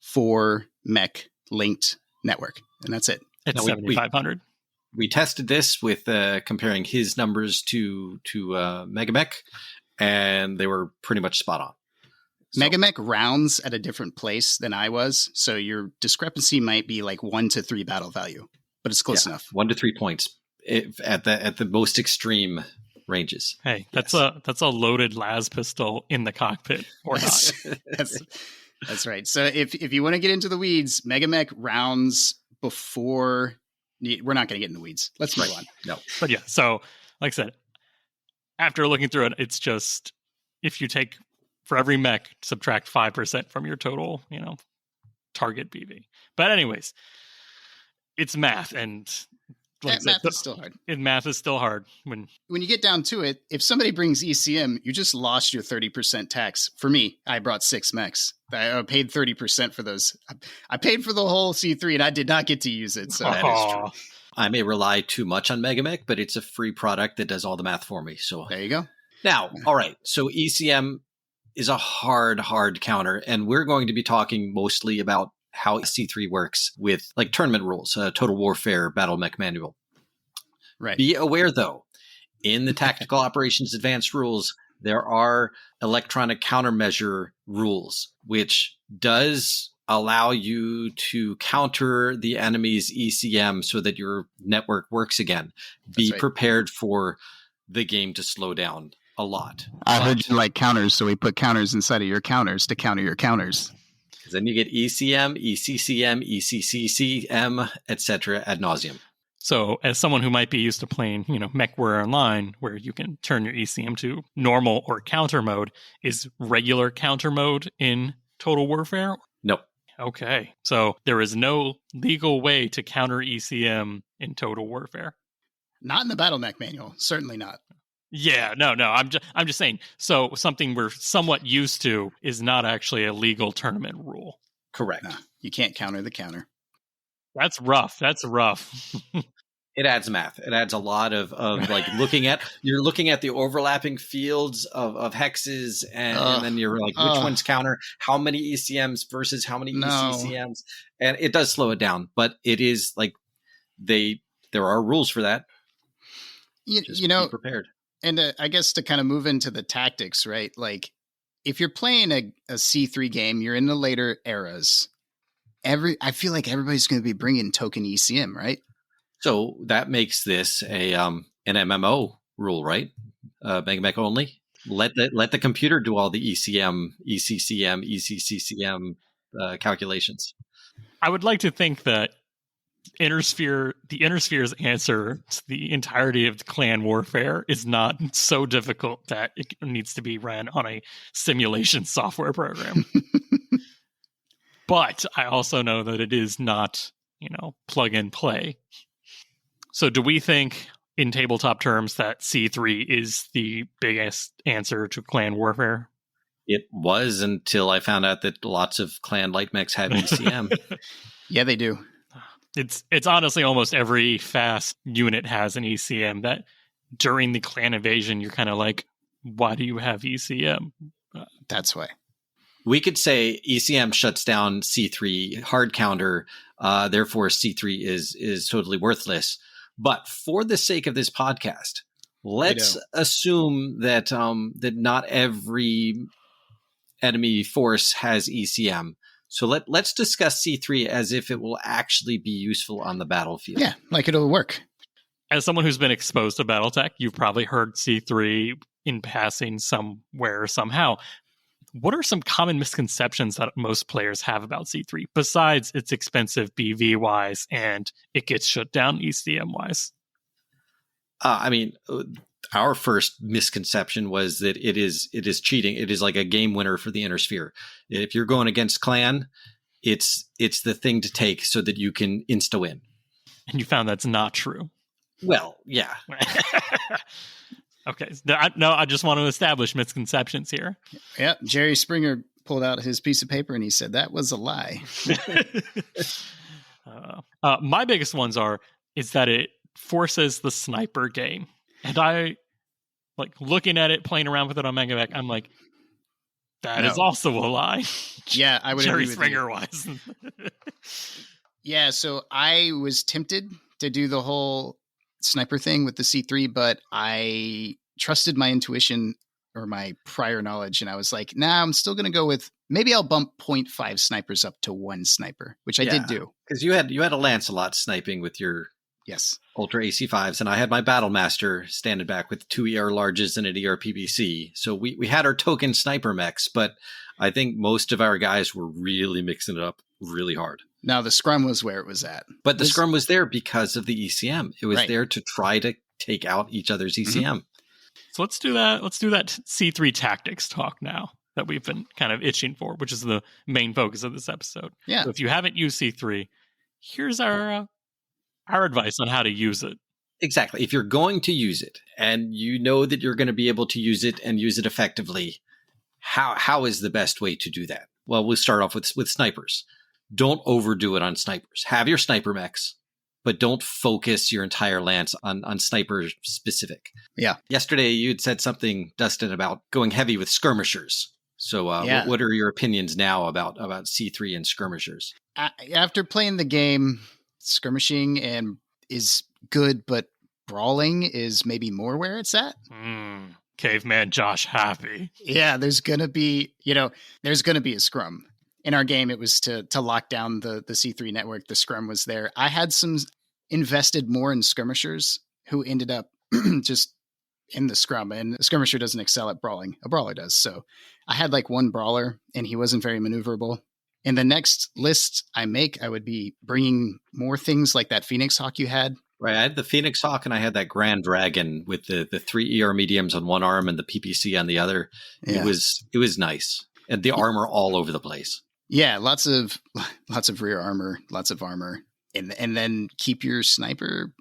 4 mech linked network. And that's it. It's 7,500. We tested this with comparing his numbers to Megamech, and they were pretty much spot on. So, Megamech rounds at a different place than I was, so your discrepancy might be like 1 to 3 battle value, but it's close enough. 1 to 3 points at the most extreme ranges. Hey, that's a loaded las pistol in the cockpit, or not? That's right. So if you want to get into the weeds, Megamech rounds before. We're not going to get in the weeds. Let's move on. No. But yeah, so like I said, after looking through it, it's just if you take for every mech, subtract 5% from your total, target BV. But anyways, it's math, and like math is still hard. Math is still hard when you get down to it. If somebody brings ECM, you just lost your 30% tax. For me, I brought 6 mechs. I paid 30% for those. I paid for the whole C3, and I did not get to use it. So that is true. I may rely too much on Megamech, but it's a free product that does all the math for me. So there you go. Now, all right. So ECM is a hard counter, and we're going to be talking mostly about how C3 works with like tournament rules, Total Warfare, Battlemech manual. Right. Be aware, though, in the Tactical Operations Advanced rules, there are electronic countermeasure rules, which does allow you to counter the enemy's ECM so that your network works again. Be prepared for the game to slow down a lot. I heard you like counters, so we put counters inside of your counters to counter your counters. Then you get ECM, ECCM, ECCCM, etc. ad nauseum. So as someone who might be used to playing, Mechwarrior Online, where you can turn your ECM to normal or counter mode, is regular counter mode in Total Warfare? No. Okay. So there is no legal way to counter ECM in Total Warfare. Not in the Battlemech manual. Certainly not. Yeah, no. I'm just saying. So something we're somewhat used to is not actually a legal tournament rule. Correct. No, you can't counter the counter. That's rough. It adds math. It adds a lot of like looking at the overlapping fields of hexes, and then you're like, which one's counter? How many ECMs versus how many ECCMs? And it does slow it down, but it is like there are rules for that. Just be prepared. And I guess to kind of move into the tactics, right? Like if you're playing a C3 game, you're in the later eras. I feel like everybody's going to be bringing token ECM, right? So that makes this an MMO rule, right? Mech only. Let the computer do all the ECM, ECCM, ECCCM calculations. I would like to think that the Inner Sphere's answer to the entirety of clan warfare is not so difficult that it needs to be ran on a simulation software program. But I also know that it is not, plug and play. So do we think, in tabletop terms, that C3 is the biggest answer to clan warfare? It was until I found out that lots of clan light mechs had ECM. Yeah, they do. It's honestly almost every fast unit has an ECM that during the clan invasion, you're kind of like, why do you have ECM? That's why. We could say ECM shuts down C3 hard counter, therefore C3 is totally worthless. But for the sake of this podcast, let's assume that that not every enemy force has ECM. So let's discuss C3 as if it will actually be useful on the battlefield. Yeah, like it'll work. As someone who's been exposed to BattleTech, you've probably heard C3 in passing somewhere somehow. What are some common misconceptions that most players have about C3, besides it's expensive BV-wise and it gets shut down ECM-wise? Our first misconception was that it is cheating. It is like a game winner for the Inner Sphere. If you're going against clan, it's the thing to take so that you can insta-win. And you found that's not true. Well, yeah. Okay. I just want to establish misconceptions here. Yeah. Jerry Springer pulled out his piece of paper and he said that was a lie. My biggest ones is that it forces the sniper game. And I, looking at it, playing around with it on Mechbay, I'm like, that is also a lie. Yeah, I would Jerry agree with Springer wise. Yeah, so I was tempted to do the whole sniper thing with the C3, but I trusted my intuition or my prior knowledge, and I was like, nah, I'm still going to go with, maybe I'll bump 0.5 snipers up to 1 sniper, which I did do. Because you had a Lancelot sniping with your Ultra AC5s, and I had my Battlemaster standing back with 2 ER larges and an ER PBC. So we had our token sniper mechs, but I think most of our guys were really mixing it up really hard. Now the scrum was where it was at. But the scrum was there because of the ECM. It was there to try to take out each other's ECM. Mm-hmm. So let's do that C3 tactics talk now that we've been kind of itching for, which is the main focus of this episode. Yeah. So if you haven't used C3, here's our advice on how to use it. Exactly. If you're going to use it and you know that you're going to be able to use it and use it effectively, how is the best way to do that? Well, we'll start off with snipers. Don't overdo it on snipers. Have your sniper mechs, but don't focus your entire lance on sniper specific. Yeah. Yesterday, you'd said something, Dustin, about going heavy with skirmishers. So what are your opinions now about C3 and skirmishers? After playing the game, skirmishing is good, but brawling is maybe more where it's at. Caveman Josh happy. Yeah, there's going to be a scrum. In our game, it was to lock down the C3 network. The scrum was there. I had some invested more in skirmishers who ended up just in the scrum, and a skirmisher doesn't excel at brawling. A brawler does. So I had one brawler and he wasn't very maneuverable. In the next list I would be bringing more things like that Phoenix Hawk you had. Right. I had the Phoenix Hawk and I had that Grand Dragon with the 3 ER mediums on one arm and the PPC on the other. Yeah. It was nice. And the armor all over the place. Yeah, lots of rear armor, lots of armor. And then keep your sniper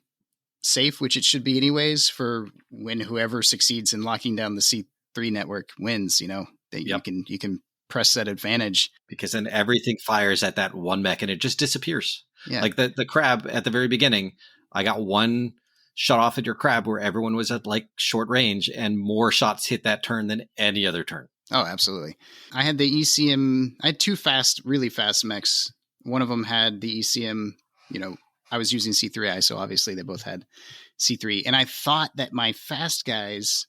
safe, which it should be anyways, for when whoever succeeds in locking down the C3 network wins, you can press that advantage. Because then everything fires at that one mech and it just disappears. Yeah. Like the crab at the very beginning, I got one shot off at your crab where everyone was at short range and more shots hit that turn than any other turn. Oh, absolutely. I had the ECM. I had 2 really fast mechs. One of them had the ECM, I was using C3I, so obviously they both had C3. And I thought that my fast guys,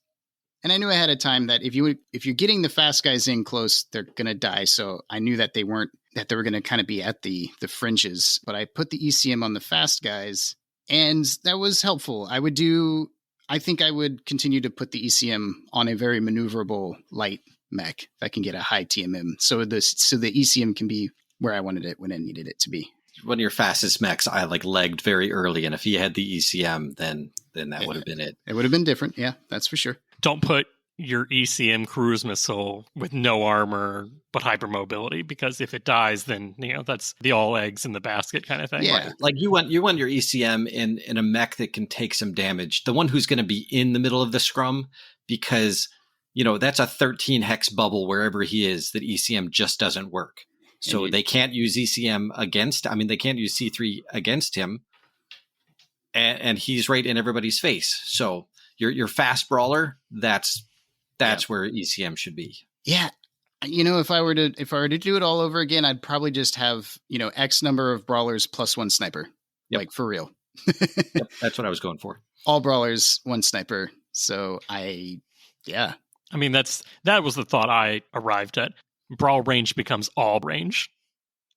and I knew ahead of time that if you're getting the fast guys in close, they're going to die. So I knew that they were going to kind of be at the fringes, but I put the ECM on the fast guys, and that was helpful. I think I would continue to put the ECM on a very maneuverable light mech that can get a high TMM. So the ECM can be where I wanted it when I needed it to be. One of your fastest mechs, I legged very early, and if he had the ECM, then that would have been it. It would have been different. Yeah, that's for sure. Don't put your ECM cruise missile with no armor but hypermobility, because if it dies, then that's the all eggs in the basket kind of thing. Yeah, right. Like you want your ECM in a mech that can take some damage, the one who's going to be in the middle of the scrum, because that's a 13 hex bubble wherever he is. That ECM just doesn't work, so they can't use ECM against. I mean, they can't use C3 against him, and he's right in everybody's face. So your fast brawler, that's where ECM should be. Yeah. If I were to do it all over again, I'd probably just have, X number of brawlers plus one sniper. Yep. Like for real. Yep, that's what I was going for. All brawlers, one sniper. So yeah. I mean, that was the thought I arrived at. Brawl range becomes all range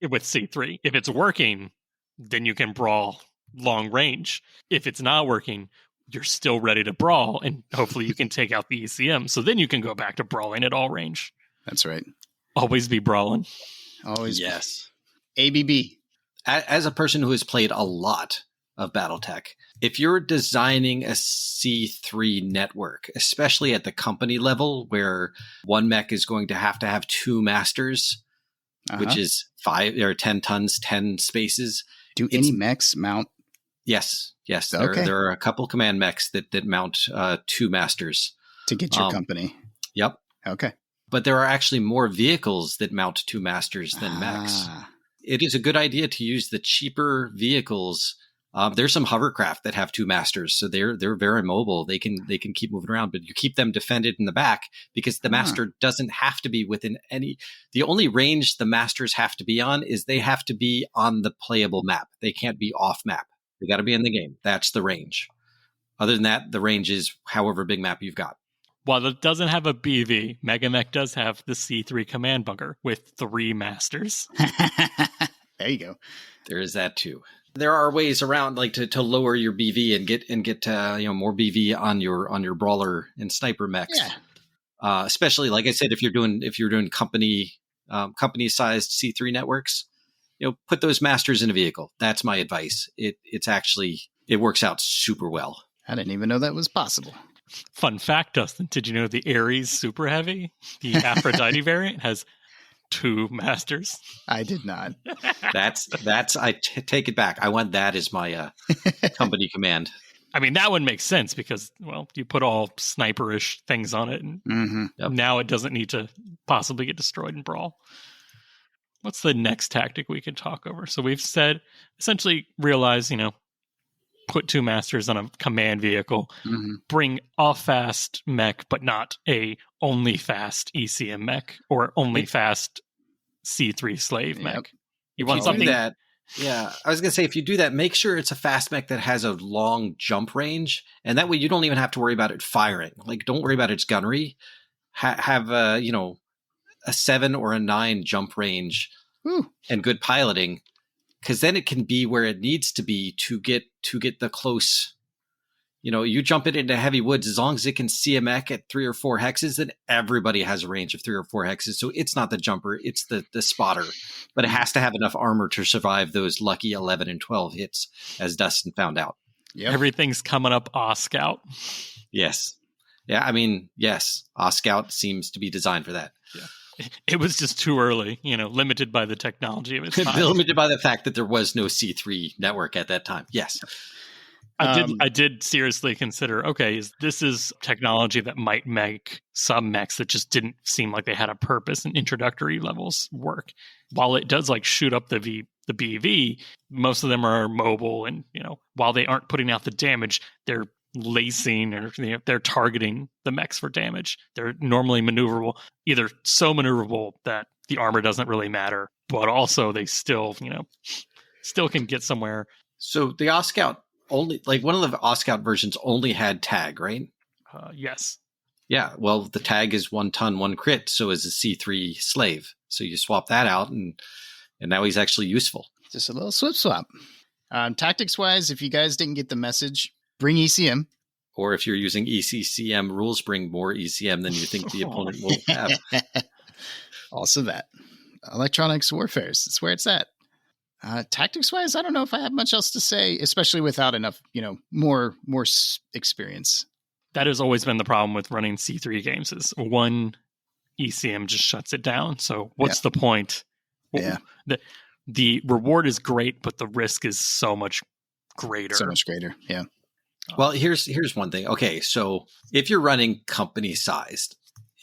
with C3. If it's working, then you can brawl long range. If it's not working, you're still ready to brawl, and hopefully you can take out the ECM. So then you can go back to brawling at all range. That's right. Always be brawling. Always. Yes. ABB. As a person who has played a lot of BattleTech, if you're designing a C3 network, especially at the company level where one mech is going to have two masters, which is 5 or 10 tons, 10 spaces. Do any mechs mount? Yes. Okay. There are a couple command mechs that mount two masters. To get your company. Yep. Okay. But there are actually more vehicles that mount two masters than mechs. It is a good idea to use the cheaper vehicles. There's some hovercraft that have two masters, so they're very mobile. They can keep moving around, but you keep them defended in the back because the master doesn't have to be within any. The only range the masters have to be on is they have to be on the playable map. They can't be off map. They got to be in the game. That's the range. Other than that, the range is however big map you've got. While it doesn't have a BV, Megamech does have the C3 command bunker with 3 masters. There you go. There is that too. There are ways around, like to lower your BV and get more BV on your brawler and sniper mechs. Yeah. Especially, like I said, if you're doing company sized C3 networks, put those masters in a vehicle. That's my advice. It works out super well. I didn't even know that was possible. Fun fact, Dustin, did you know the Ares Super Heavy, the Aphrodite variant, has 2 masters? I did not. I take it back. I want that as my company command. I mean, that one makes sense because, you put all sniperish things on it, and now it doesn't need to possibly get destroyed in Brawl. What's the next tactic we could talk over? So we've said, essentially realize, put 2 masters on a command vehicle, bring a fast mech, but not a only fast ECM mech or only fast C3 slave mech. You want something that. Yeah, I was going to say, if you do that, make sure it's a fast mech that has a long jump range, and that way you don't even have to worry about it firing. Like, don't worry about its gunnery. Have a 7 or a 9 jump range and good piloting, because then it can be where it needs to be to get the close. You jump it into heavy woods, as long as it can see a mech at 3 or 4 hexes, then everybody has a range of 3 or 4 hexes. So it's not the jumper, it's the spotter. But it has to have enough armor to survive those lucky 11 and 12 hits, as Dustin found out. Yep. Everything's coming up Scout. Yes. Yeah, I mean, yes. Scout seems to be designed for that. Yeah. It was just too early, limited by the technology of its time. Limited by the fact that there was no C3 network at that time. Yes. I did seriously consider, this is technology that might make some mechs that just didn't seem like they had a purpose and introductory levels work. While it does shoot up the BV, most of them are mobile, and while they aren't putting out the damage, they're lacing or they're targeting the mechs for damage. They're normally maneuverable, either so maneuverable that the armor doesn't really matter, but also they still can get somewhere. So the Scout only like one of the Oscout versions only had tag, right? Yes. Yeah. Well, the tag is 1 ton, 1 crit. So is a C3 slave. So you swap that out, and now he's actually useful. Just a little swap. Tactics wise, if you guys didn't get the message, bring ECM. Or if you're using ECCM rules, bring more ECM than you think the opponent will have. Also that. Electronics warfares. It's where it's at. Tactics wise, I don't know if I have much else to say, especially without enough, more experience. That has always been the problem with running C3 games is one ECM just shuts it down. So what's the point? Yeah. The reward is great, but the risk is so much greater. So much greater. Yeah. Well, here's one thing. Okay. So if you're running company sized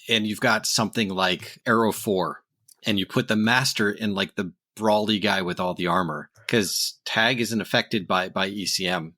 and you've got something like Arrow 4 and you put the master in like the brawly guy with all the armor, because tag isn't affected by ECM.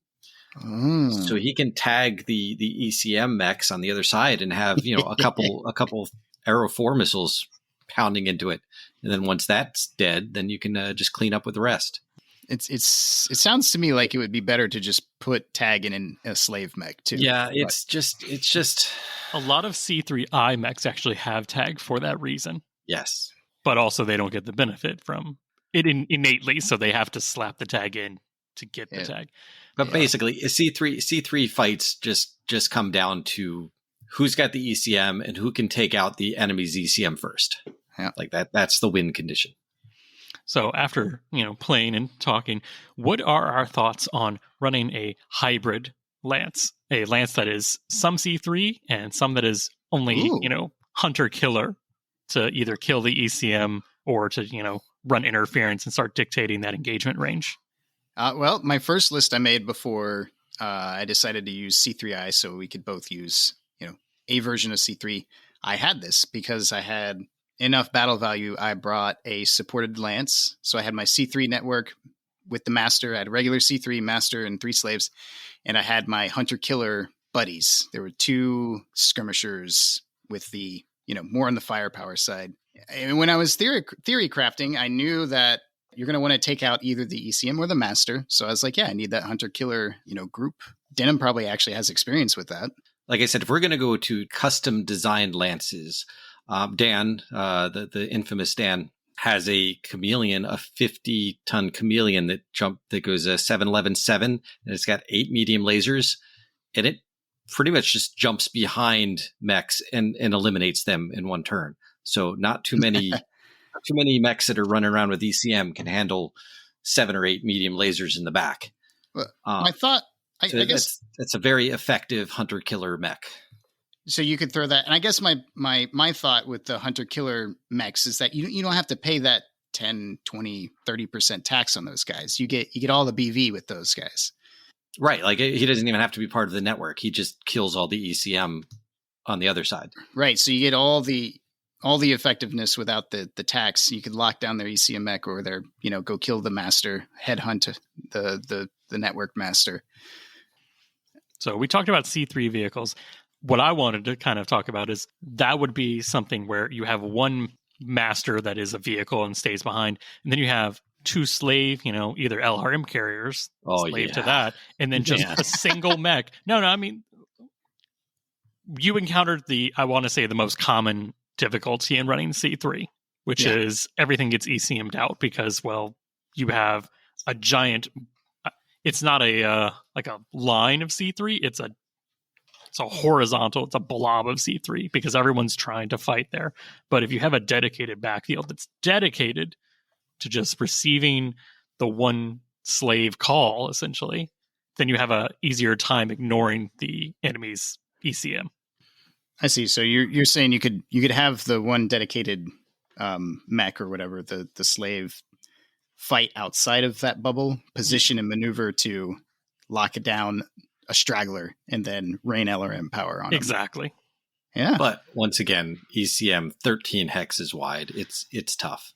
So he can tag the ECM mechs on the other side and have, a couple Arrow 4 missiles pounding into it. And then once that's dead, then you can just clean up with the rest. It sounds to me like it would be better to just put tag in a slave mech too. Yeah, it's just a lot of C3I mechs actually have tag for that reason. Yes. But also they don't get the benefit from it innately, so they have to slap the tag in to get the tag. But basically, C3 fights just come down to who's got the ECM and who can take out the enemy's ECM first. Yeah. Like that's the win condition. So after, playing and talking, what are our thoughts on running a hybrid lance? A lance that is some C3 and some that is only, hunter-killer to either kill the ECM or to, run interference and start dictating that engagement range? Well, my first list I made before I decided to use C3I so we could both use, a version of C3. I had this because I had enough battle value. I brought a supported lance. So I had my C3 network with the master. I had regular C3 master and 3 slaves. And I had my hunter-killer buddies. There were 2 skirmishers with the, more on the firepower side. And when I was theory crafting, I knew that you're going to want to take out either the ECM or the master. So I was like, I need that hunter-killer, group. Denham probably actually has experience with that. Like I said, if we're going to go to custom designed lances, Dan, the infamous Dan, has a chameleon, a 50-ton chameleon that goes a 7.11.7, and it's got 8 medium lasers, and it pretty much just jumps behind mechs and eliminates them in one turn. So not too many mechs that are running around with ECM can handle 7 or 8 medium lasers in the back. I thought, I guess that's a very effective hunter-killer mech. So you could throw that. And I guess my thought with the hunter-killer mechs is that you don't have to pay that 10, 20, 30% tax on those guys. You get all the BV with those guys. Right. Like he doesn't even have to be part of the network. He just kills all the ECM on the other side. Right. So you get all the effectiveness without the tax. You could lock down their ECM mech or their, go kill the master, headhunt the network master. So we talked about C3 vehicles. What I wanted to kind of talk about is that would be something where you have one master that is a vehicle and stays behind, and then you have 2 slave, either LRM carriers, slave to that, and then just a single mech. No, I mean, you encountered I want to say the most common difficulty in running C3, which is everything gets ECM'd out because, you have a giant, it's not a line of C3, it's a horizontal, it's a blob of C3 because everyone's trying to fight there. But if you have a dedicated backfield that's dedicated to just receiving the one slave call, essentially, then you have a easier time ignoring the enemy's ECM. I see. So you're saying you could have the one dedicated mech or whatever, the slave fight outside of that bubble, position and maneuver to lock it down a straggler and then rain LRM power on him. Exactly. Yeah. But once again, ECM 13 hexes wide. It's tough.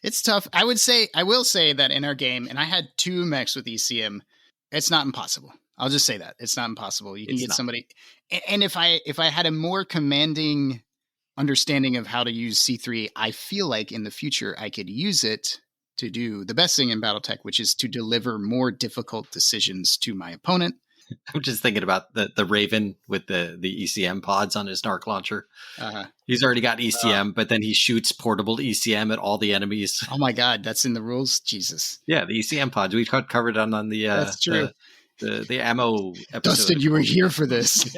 It's tough. I will say that in our game, and I had 2 mechs with ECM, it's not impossible. I'll just say that. It's not impossible. You can get somebody. And if I had a more commanding understanding of how to use C3, I feel like in the future I could use it to do the best thing in BattleTech, which is to deliver more difficult decisions to my opponent. I'm just thinking about the Raven with the ECM pods on his Narc launcher. He's already got ECM, but then he shoots portable ECM at all the enemies. Oh my God, that's in the rules? Jesus. Yeah, the ECM pods. We covered on the that's true. The ammo episode. Dustin, you were here for this.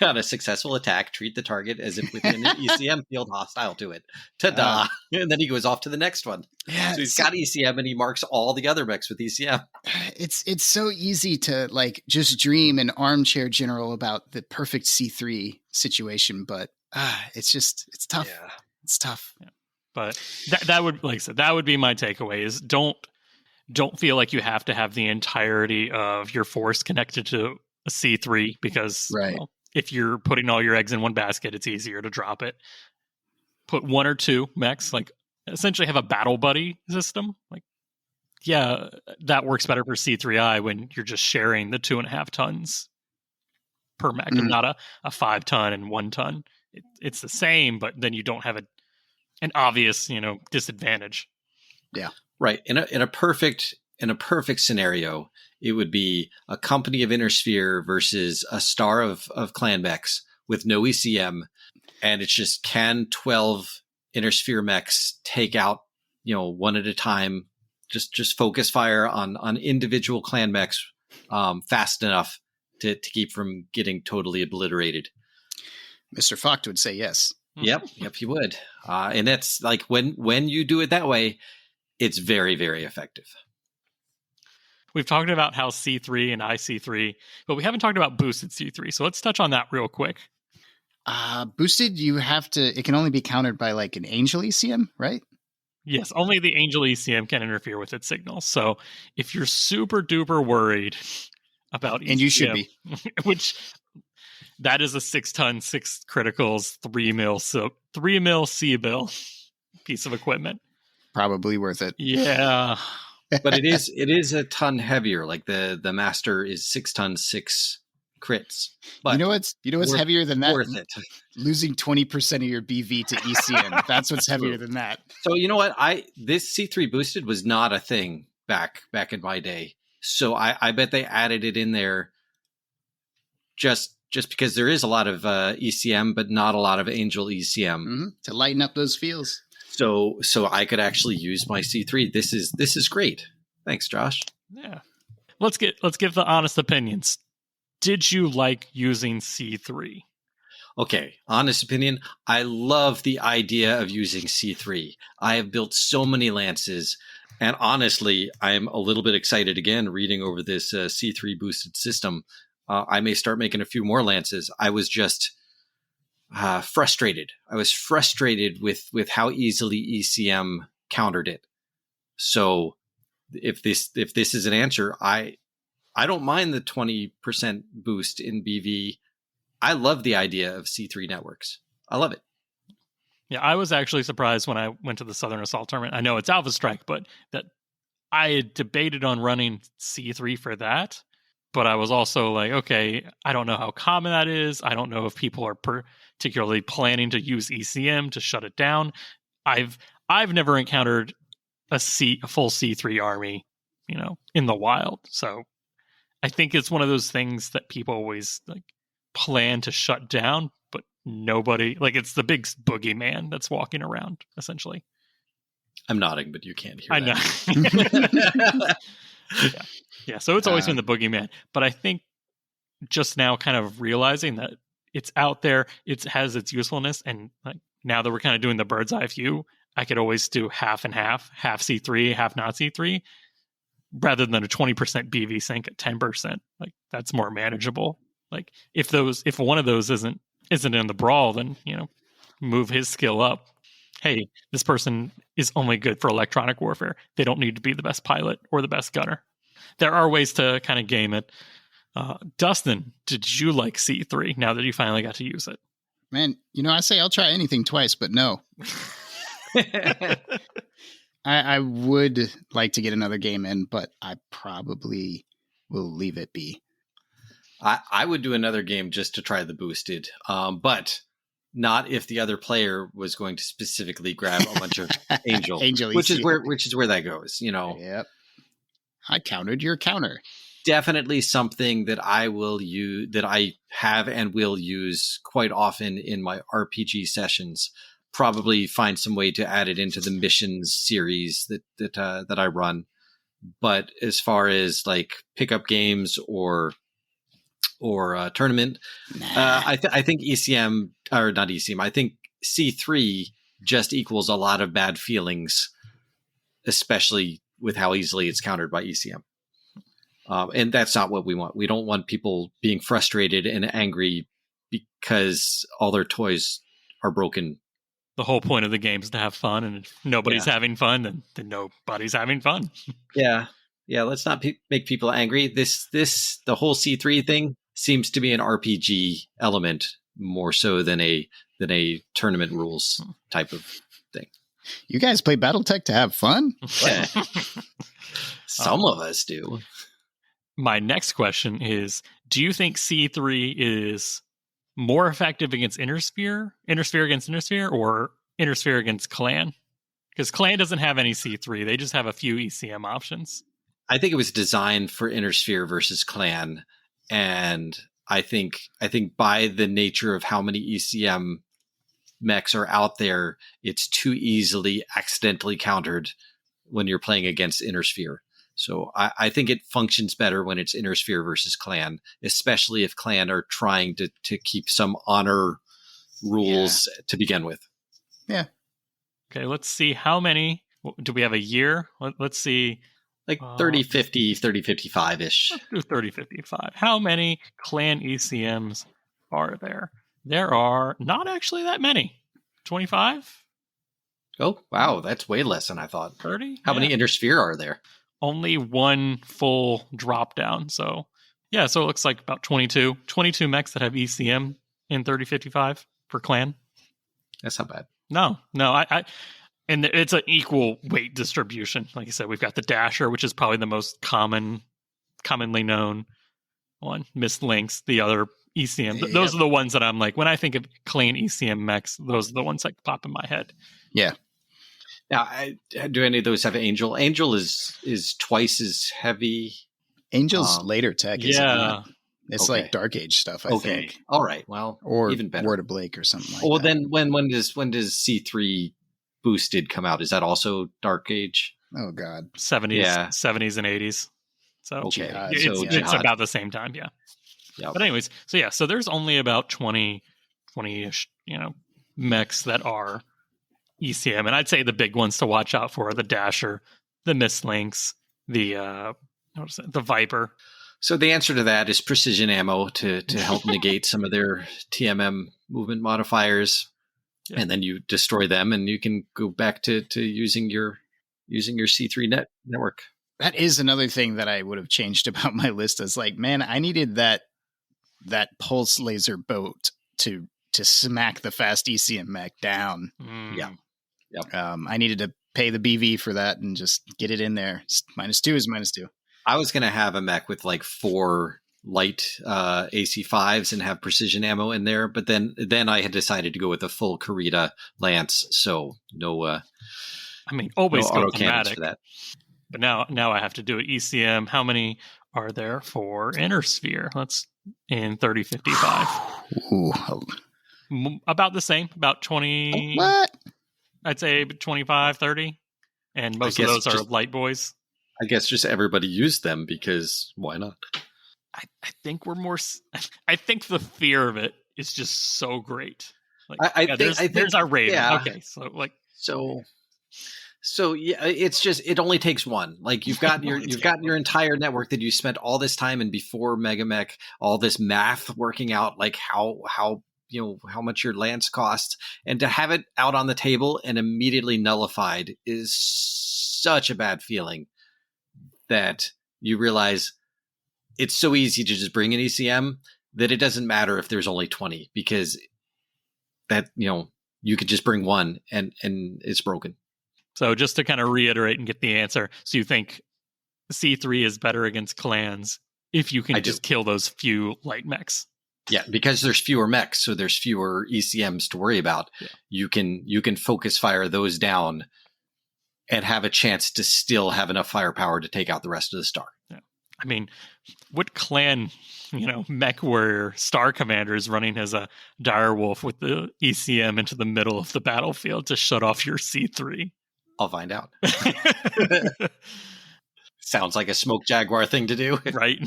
On a successful attack, treat the target as if within an ECM field hostile to it. Ta-da! And then he goes off to the next one. Yeah, so he's got ECM and he marks all the other mechs with ECM. It's so easy to like just dream an armchair general about the perfect C3 situation, but it's tough. Yeah. It's tough. Yeah. But that would, like I said, that would be my takeaway is don't feel like you have to have the entirety of your force connected to a C3 because well, if you're putting all your eggs in one basket, it's easier to drop it. Put one or two mechs, like essentially have a battle buddy system. Like, yeah, that works better for C3I when you're just sharing the 2.5 tons per mech and not a 5 ton and 1 ton. It's the same, but then you don't have an obvious, disadvantage. Yeah. Right. In a perfect scenario, it would be a company of Inner Sphere versus a star of clan mechs with no ECM, and it's just can 12 Inner Sphere mechs take out, one at a time, just focus fire on individual clan mechs fast enough to keep from getting totally obliterated. Mr. Focht would say yes. Yep, he would. And that's like when you do it that way, it's very, very effective. We've talked about how C3 and IC3, but we haven't talked about boosted C3. So let's touch on that real quick. Boosted, it can only be countered by like an Angel ECM, right? Yes, only the Angel ECM can interfere with its signals. So if you're super duper worried about ECM, and you should be, which that is a 6 ton, 6 criticals, 3 mil C-bill piece of equipment. Probably worth it. Yeah. But it is a ton heavier. Like the master is 6 ton 6 crits. But you know what's heavier than that? Worth it. Losing 20% of your BV to ECM. That's what's heavier than that. So you know what? This C3 boosted was not a thing back in my day. So I bet they added it in there just because there is a lot of ECM, but not a lot of Angel ECM to lighten up those feels. So I could actually use my C3. This is great. Thanks, Josh. Yeah. Let's give the honest opinions. Did you like using C3? Okay, honest opinion. I love the idea of using C3. I have built so many lances, and honestly, I'm a little bit excited again reading over this C3 boosted system. I may start making a few more lances. I was just frustrated. I was frustrated with how easily ECM countered it. So if this is an answer, I don't mind the 20% boost in BV. I love the idea of C3 networks. I love it. Yeah, I was actually surprised when I went to the Southern Assault tournament. I know it's Alpha Strike, but that I had debated on running C3 for that. But I was also like, okay, I don't know how common that is. I don't know if people are particularly planning to use ECM to shut it down. I've never encountered a full C3 army, in the wild. So I think it's one of those things that people always like plan to shut down, but nobody, like, it's the big boogeyman that's walking around essentially. I'm nodding, but you can't hear. I know. Yeah. So it's always been the boogeyman, but I think just now kind of realizing that it's out there, it has its usefulness, and like now that we're kind of doing the bird's eye view, I could always do half and half C3, half not C3, rather than a 20% BV sync at 10%. Like that's more manageable. Like if one of those isn't in the brawl, then move his skill up. Hey, this person is only good for electronic warfare. They don't need to be the best pilot or the best gunner. There are ways to kind of game it. Dustin, did you like C3 now that you finally got to use it? Man, I say I'll try anything twice, but no. I would like to get another game in, but I probably will leave it be. I would do another game just to try the boosted. But not if the other player was going to specifically grab a bunch of Angel, which is where that goes. Yep. I countered your counter. Definitely something that I will use, that I have and will use quite often in my RPG sessions. Probably find some way to add it into the missions series that I run. But as far as like pickup games or tournament, I think ECM, or not ECM, I think C3 just equals a lot of bad feelings, especially with how easily it's countered by ECM. And that's not what we want. We don't want people being frustrated and angry because all their toys are broken. The whole point of the game is to have fun, and if nobody's having fun, then nobody's having fun. Yeah. Let's not make people angry. The whole C3 thing seems to be an RPG element more so than a tournament rules type of thing. You guys play BattleTech to have fun? Yeah. Some of us do. My next question is, do you think C3 is more effective against Inner Sphere against Inner Sphere, or Inner Sphere against Clan? Because Clan doesn't have any C3. They just have a few ECM options. I think it was designed for Inner Sphere versus Clan. And I think by the nature of how many ECM mechs are out there, it's too easily accidentally countered when you're playing against Inner Sphere. So I think it functions better when it's Inner Sphere versus Clan, especially if Clan are trying to keep some honor rules to begin with. Yeah. Okay, let's see how many. Do we have a year? Let's see. Like 30, 50, 30, 55-ish. Let's do 30, 55. How many Clan ECMs are there? There are not actually that many. 25? Oh, wow. That's way less than I thought. 30? How many Inner Sphere are there? Only one full drop down. So it looks like about 22 mechs that have ECM in 3055 for Clan. That's not bad. No, and it's an equal weight distribution. Like I said, we've got the Dasher, which is probably the most commonly known one. Missed Links, the other ECM. Those are the ones that I'm like, when I think of Clan ECM mechs, those are the ones that pop in my head. Yeah. Now, do any of those have Angel? Angel is twice as heavy. Angel's later tech. Yeah. It's like Dark Age stuff, I think. All right. Well, or even better. Word of Blake or something like that. Well, then when does C3 Boosted come out? Is that also Dark Age? Oh, God. 70s and 80s. So it's about the same time, yeah. But anyways, so there's only about 20-ish, mechs that are ECM, and I'd say the big ones to watch out for are the Dasher, the Mistlinks, the Viper. So the answer to that is precision ammo to help negate some of their TMM movement modifiers, and then you destroy them, and you can go back to using your C3 network. That is another thing that I would have changed about my list. Is like, man, I needed that pulse laser boat to smack the fast ECM mech down. Yeah. I needed to pay the BV for that and just get it in there. -2 is -2. I was going to have a mech with like 4 light AC5s and have precision ammo in there, but then I had decided to go with a full Karita Lance, so no. Always no go autocannons for that. But now I have to do it. ECM. How many are there for Inner Sphere? Let's in 3055. Ooh. About the same. About 20. What? I'd say 25, 30. And most of those are light boys. I guess just everybody used them because why not? I think we're more. I think the fear of it is just so great. Like, there's our Raven. Yeah. Okay, so yeah, it's just it only takes one. Like you've got your entire network that you spent all this time and before Megamech, all this math working out like how much your lance costs, and to have it out on the table and immediately nullified is such a bad feeling that you realize it's so easy to just bring an ECM that it doesn't matter if there's only 20, because that, you could just bring one and it's broken. So just to kind of reiterate and get the answer. So you think C3 is better against clans if you can just kill those few light mechs? Yeah, because there's fewer mechs, so there's fewer ECMs to worry about. Yeah. You can focus fire those down and have a chance to still have enough firepower to take out the rest of the star. Yeah. I mean, what clan, Mechwarrior star commander is running as a direwolf with the ECM into the middle of the battlefield to shut off your C3? I'll find out. Sounds like a smoke jaguar thing to do. Right?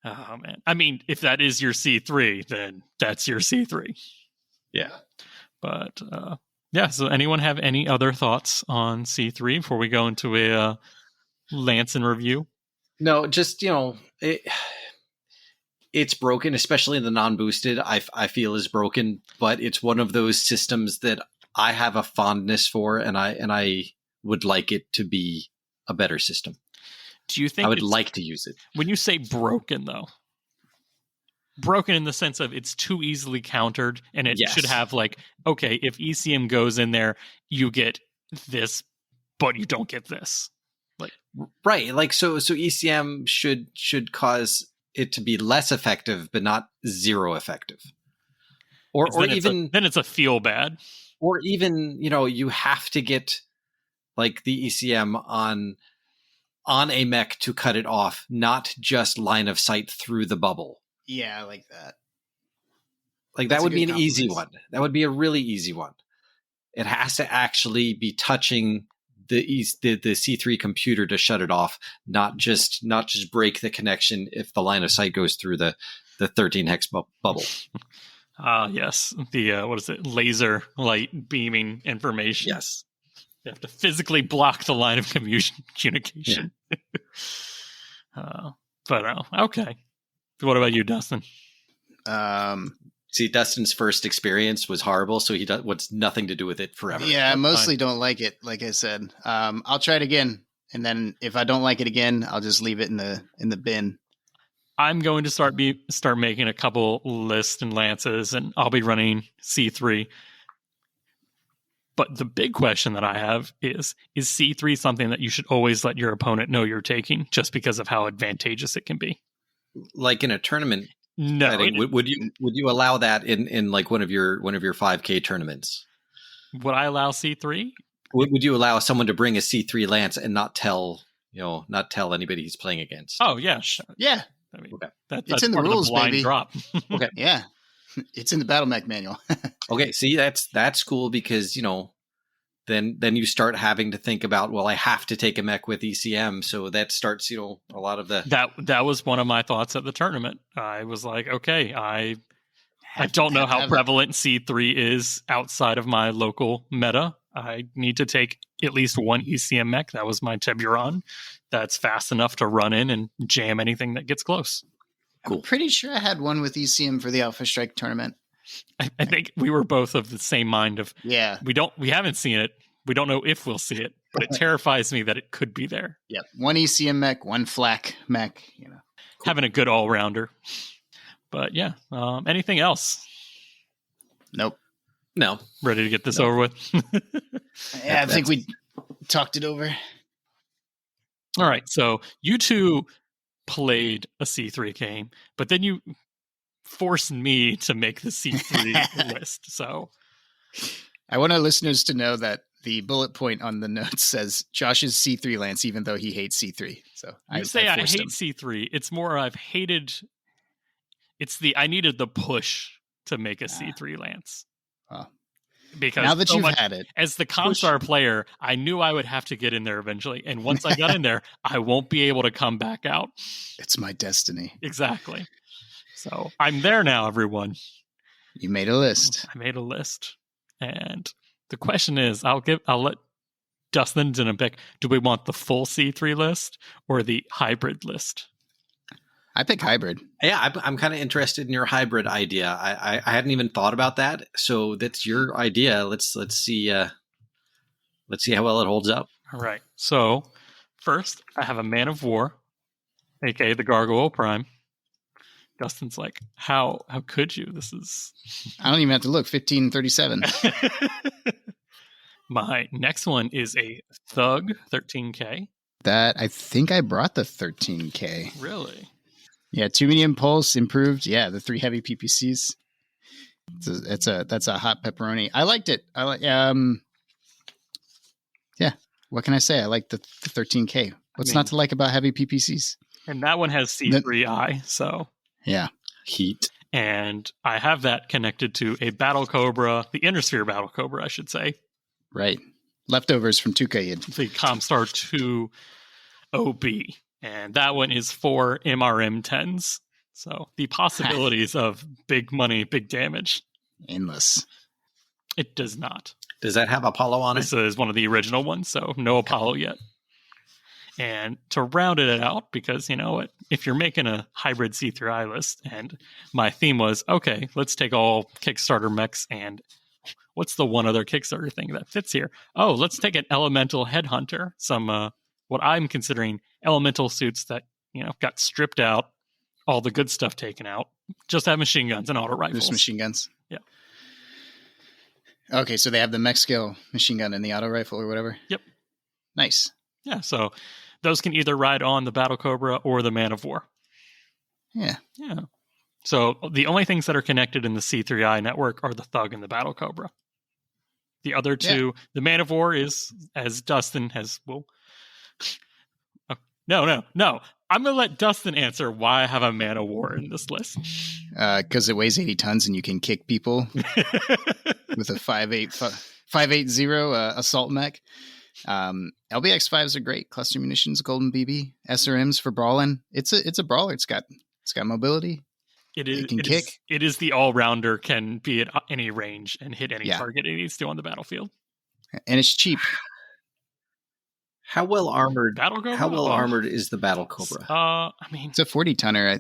Oh, man. I mean, if that is your C3, then that's your C3. Yeah. But, yeah, so anyone have any other thoughts on C3 before we go into a Lance and review? No, just, it's broken, especially the non-boosted, I feel is broken, but it's one of those systems that I have a fondness for, and I would like it to be a better system. Do you think I would like to use it? When you say broken, though, broken in the sense of it's too easily countered, and it should have okay, if ECM goes in there, you get this, but you don't get this. Right, so ECM should cause it to be less effective, but not zero effective. Or even then it's a feel bad. Or even you have to get the ECM on a mech to cut it off, not just line of sight through the bubble. Yeah, I like that. That would be an easy one. That would be a really easy one. It has to actually be touching the C3 computer to shut it off, not just break the connection if the line of sight goes through the 13 hex bubble. Yes. The what is it? Laser light beaming information. Yes. You have to physically block the line of communication. Yeah. Okay. What about you, Dustin? See, Dustin's first experience was horrible, so he wants nothing to do with it forever. Yeah, I mostly don't like it, like I said. I'll try it again, and then if I don't like it again, I'll just leave it in the bin. I'm going to start making a couple lists and lances, and I'll be running C3. But the big question that I have is C3 something that you should always let your opponent know you're taking, just because of how advantageous it can be? Like in a tournament. No, would you allow that in one of your 5K tournaments? Would I allow C3? Would you allow someone to bring a C3 lance and not tell anybody he's playing against? Oh yeah, yeah. I mean, okay. That's in the rules, blind baby. Drop. Okay, yeah, it's in the Battlemech manual. Okay, see that's cool because then you start having to think about, well, I have to take a mech with ECM, so that starts a lot of the that was one of my thoughts at the tournament. I was like, okay, I don't know how prevalent C3 is outside of my local meta. I need to take at least one ECM mech. That was my Tiburon. That's fast enough to run in and jam anything that gets close. Cool. I'm pretty sure I had one with ECM for the Alpha Strike tournament. I think we were both of the same mind of, we haven't seen it. We don't know if we'll see it, but it terrifies me that it could be there. Yep. One ECM mech, one flak mech, Cool. Having a good all-rounder. But yeah, anything else? Nope. No. Ready to get this over with? Yeah, I think we talked it over. All right. So you two played a C3 game, but then you forced me to make the C3 list. So I want our listeners to know that the bullet point on the notes says Josh's C3 lance, even though he hates C3. So I hate C3. It's more I've hated. I needed the push to make a C3 lance. Because now that you've had it, as the Comstar player, I knew I would have to get in there eventually. And once I got in there, I won't be able to come back out. It's my destiny. Exactly. So I'm there now, everyone. You made a list. I made a list. And the question is, I'll let Dustin and Denham pick. Do we want the full C3 list or the hybrid list? I pick hybrid. Yeah, I'm kind of interested in your hybrid idea. I hadn't even thought about that. So that's your idea. Let's see how well it holds up. All right. So first, I have a Man of War, aka the Gargoyle Prime. Dustin's like, how could you? This is... I don't even have to look. 1537. My next one is a Thug 13K. That I think I brought the 13K. Really? Yeah, 2 medium pulse improved. Yeah, the 3 heavy PPCs. That's a hot pepperoni. I liked it. I like yeah. What can I say? I like the 13K. What's not to like about heavy PPCs? And that one has C3I, so yeah, heat. And I have that connected to a Battle Cobra, the Innersphere Battle Cobra, I should say. Right. Leftovers from 2K. The Comstar 2 OB. And that one is 4 MRM 10s. So the possibilities of big money, big damage. Endless. It does not. Does that have Apollo on it? This is one of the original ones, so no Apollo yet. And to round it out, because you know what, if you're making a hybrid C3I list, and my theme was, okay, let's take all Kickstarter mechs, and what's the one other Kickstarter thing that fits here? Oh, let's take an elemental headhunter, some what I'm considering elemental suits that got stripped out, all the good stuff taken out, just have machine guns and auto rifles. Just machine guns. Yeah. Okay, so they have the mech scale machine gun and the auto rifle or whatever. Yep. Nice. Yeah, so those can either ride on the Battle Cobra or the Man of War. Yeah. Yeah. So the only things that are connected in the C3I network are the Thug and the Battle Cobra. The other two, the Man of War is, as Dustin has, well, no. I'm going to let Dustin answer why I have a Man of War in this list. Because it weighs 80 tons and you can kick people with a 580 assault mech. LBX-5s are great. Cluster munitions, golden BB, SRMs for brawling. It's a brawler. It's got mobility. It is. It can kick. It is the all-rounder, can be at any range and hit any target it needs to on the battlefield. And it's cheap. How well armored? Battle Cobra? How well armored is the Battle Cobra? I mean, it's a 40-tonner.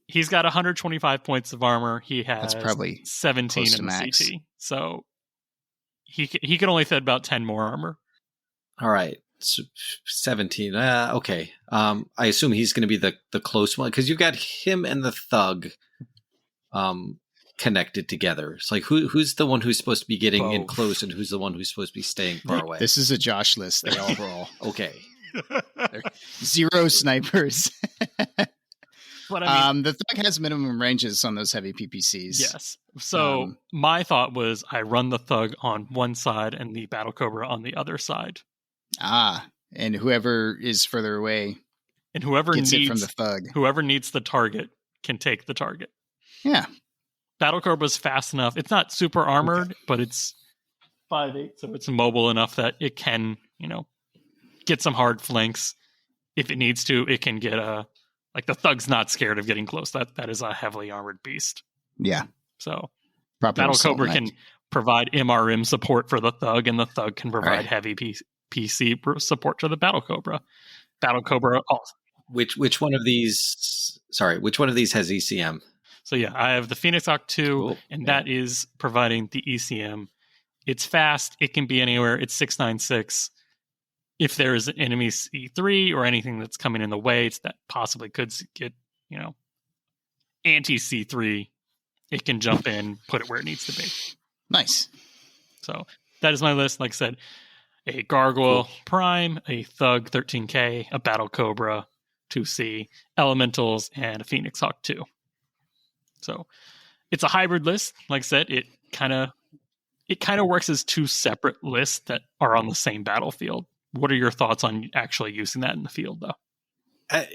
He's got 125 points of armor. He has probably 17 in the CT. So he can only fit about 10 more armor. All right. So 17. Okay. I assume he's going to be the close one because you've got him and the Thug connected together. It's like who's the one who's supposed to be getting in close and who's the one who's supposed to be staying far away? This is a Josh list. They all brawl. Okay. 0 snipers. But I mean, the Thug has minimum ranges on those heavy PPCs. Yes. So my thought was I run the Thug on one side and the Battle Cobra on the other side. And whoever is further away, and whoever gets needs it from the Thug. Whoever needs the target can take the target. Yeah. Battle Cobra's fast enough. It's not super armored, but it's 5'8", so it's mobile enough that it can, get some hard flanks. If it needs to, it can get like the Thug's not scared of getting close. That is a heavily armored beast. Yeah. So Battle Cobra can provide MRM support for the Thug, and the Thug can provide heavy PC support to the Battle Cobra. Battle Cobra also. Which one of these? Sorry, which one of these has ECM? So yeah, I have the Phoenix Hawk 2, and that is providing the ECM. It's fast. It can be anywhere. It's 696. If there is an enemy C3 or anything that's coming in the way, that possibly could get, anti-C3, it can jump in, put it where it needs to be. Nice. So that is my list. Like I said, a Gargoyle Prime, a Thug 13K, a Battle Cobra 2C, Elementals, and a Phoenix Hawk 2. So it's a hybrid list. Like I said, it kind of works as two separate lists that are on the same battlefield. What are your thoughts on actually using that in the field, though?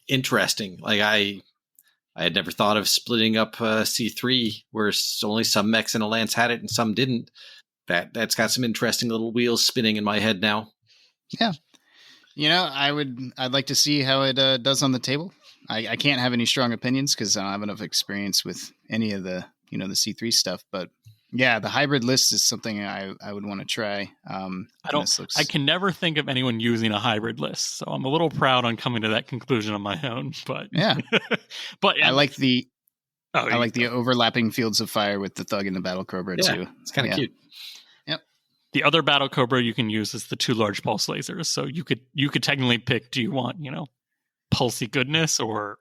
Interesting. Like I had never thought of splitting up C3, where only some mechs in a lance had it and some didn't. That's got some interesting little wheels spinning in my head now. Yeah. I'd like to see how it does on the table. I can't have any strong opinions because I don't have enough experience with any of the, the C3 stuff. But yeah, the hybrid list is something I would want to try. I can never think of anyone using a hybrid list, so I'm a little proud on coming to that conclusion on my own. But yeah, but I like the overlapping fields of fire with the Thug and the Battle Cobra too. It's kind of cute. Yep. The other Battle Cobra you can use is the 2 large pulse lasers. So you could technically pick: do you want pulsey goodness or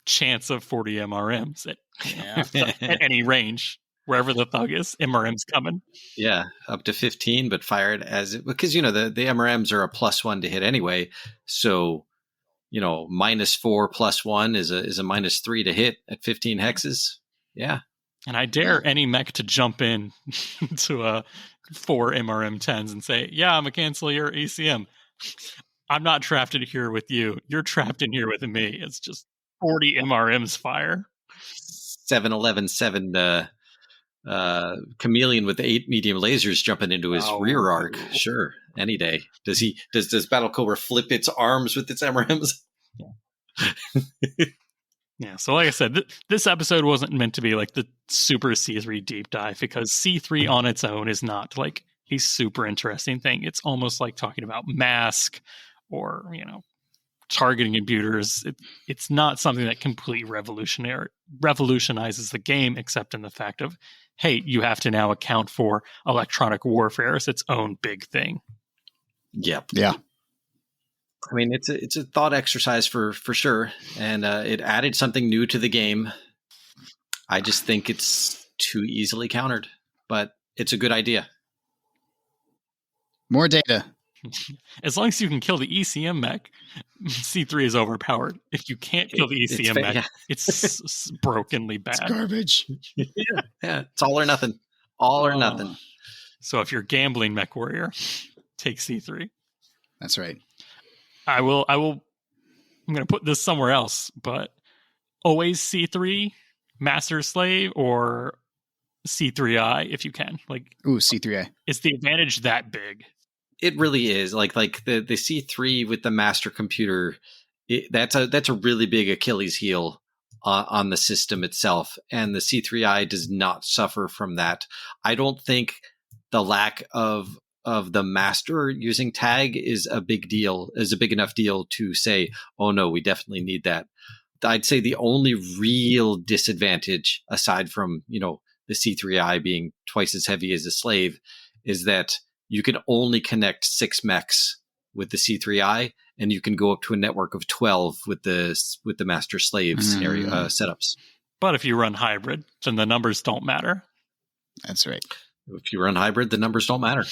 chance of 40 MRMs at any range? Wherever the Thug is, MRM's coming. Yeah, up to 15, but fire it because the MRMs are a +1 to hit anyway. So, -4 + 1 is a -3 to hit at 15 hexes. Yeah. And I dare any mech to jump in to 4 MRM10s and say, yeah, I'm going to cancel your ECM. I'm not trapped in here with you. You're trapped in here with me. It's just 40 MRMs fire. 711-7 chameleon with 8 medium lasers jumping into his rear arc. Sure, any day. Does Battle Cobra flip its arms with its MRMs? Yeah. Yeah, so like I said, this episode wasn't meant to be like the super C3 deep dive, because C3 on its own is not like a super interesting thing. It's almost like talking about mask or, targeting computers. It's not something that completely revolutionizes the game, except in the fact of, hey, you have to now account for electronic warfare as its own big thing. Yep. Yeah. I mean, it's a thought exercise for sure, and it added something new to the game. I just think it's too easily countered, but it's a good idea. More data. As long as you can kill the ECM mech, C3 is overpowered. If you can't kill the ECM mech, it's brokenly bad. It's garbage. Yeah, it's all or nothing. All or nothing. So if you're gambling, Mechwarrior, take C3. That's right. I'm going to put this somewhere else, but always C3, Master Slave, or C3I if you can. C3I. Is the advantage that big? It really is. Like the C3 with the master computer, that's a really big Achilles heel on the system itself, and the C3I does not suffer from that. I don't think the lack of the master using tag is a big enough deal to say, oh no, we definitely need that. I'd say the only real disadvantage, aside from, the C3I being twice as heavy as a slave, is that you can only connect 6 mechs with the C3I, and you can go up to a network of 12 with the master slave scenario setups. But if you run hybrid, then the numbers don't matter. That's right. If you run hybrid, the numbers don't matter.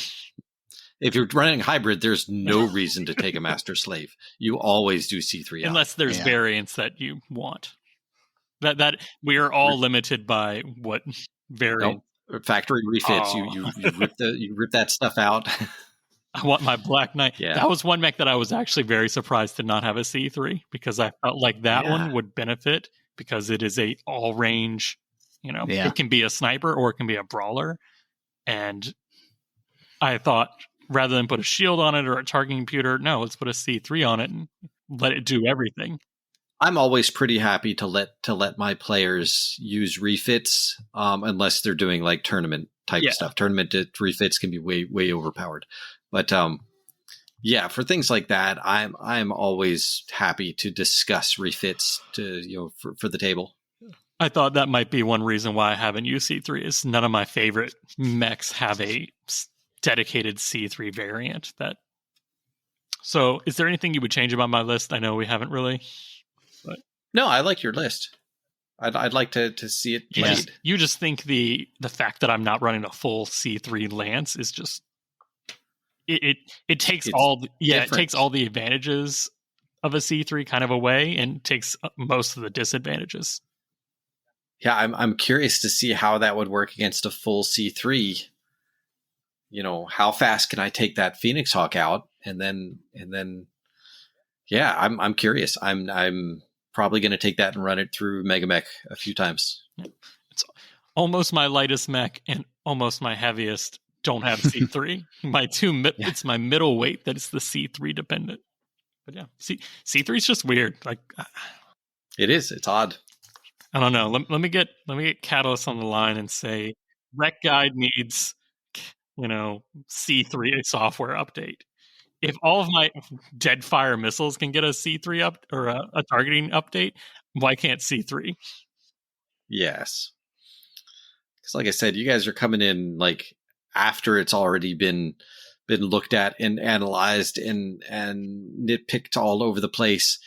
If you're running hybrid, there's no reason to take a master slave. You always do C3I. Unless there's variants that you want. That we are all limited by what variant. Nope. Factory refits. You rip that stuff out. I want my Black Knight. Yeah. That was one mech that I was actually very surprised to not have a C3, because I felt like that one would benefit, because it is a all range, it can be a sniper or it can be a brawler. And I thought, rather than put a shield on it or a targeting computer, no, let's put a C3 on it and let it do everything. I'm always pretty happy to let my players use refits, unless they're doing like tournament type stuff. Tournament refits can be way overpowered, but for things like that, I'm always happy to discuss refits for the table. I thought that might be one reason why I haven't used C3 is none of my favorite mechs have a dedicated C3 variant. So is there anything you would change about my list? I know we haven't really. But no, I like your list. I'd like to see it played. You just think the fact that I'm not running a full C3 lance is just it takes it takes all the advantages of a C3 kind of away and takes most of the disadvantages. Yeah, I'm curious to see how that would work against a full C3. How fast can I take that Phoenix Hawk out? And then I'm curious. I'm probably going to take that and run it through Megamech a few times. It's almost my lightest mech and almost my heaviest don't have C3. It's my middleweight that is the C3 dependent. But yeah, C3 is just weird. It is. It's odd. I don't know. Let me get Catalyst on the line and say Rec Guide needs C3 software update. If all of my Deadfire missiles can get a C3 up or a targeting update, why can't C3? Yes, because like I said, you guys are coming in after it's already been looked at and analyzed and nitpicked all over the place.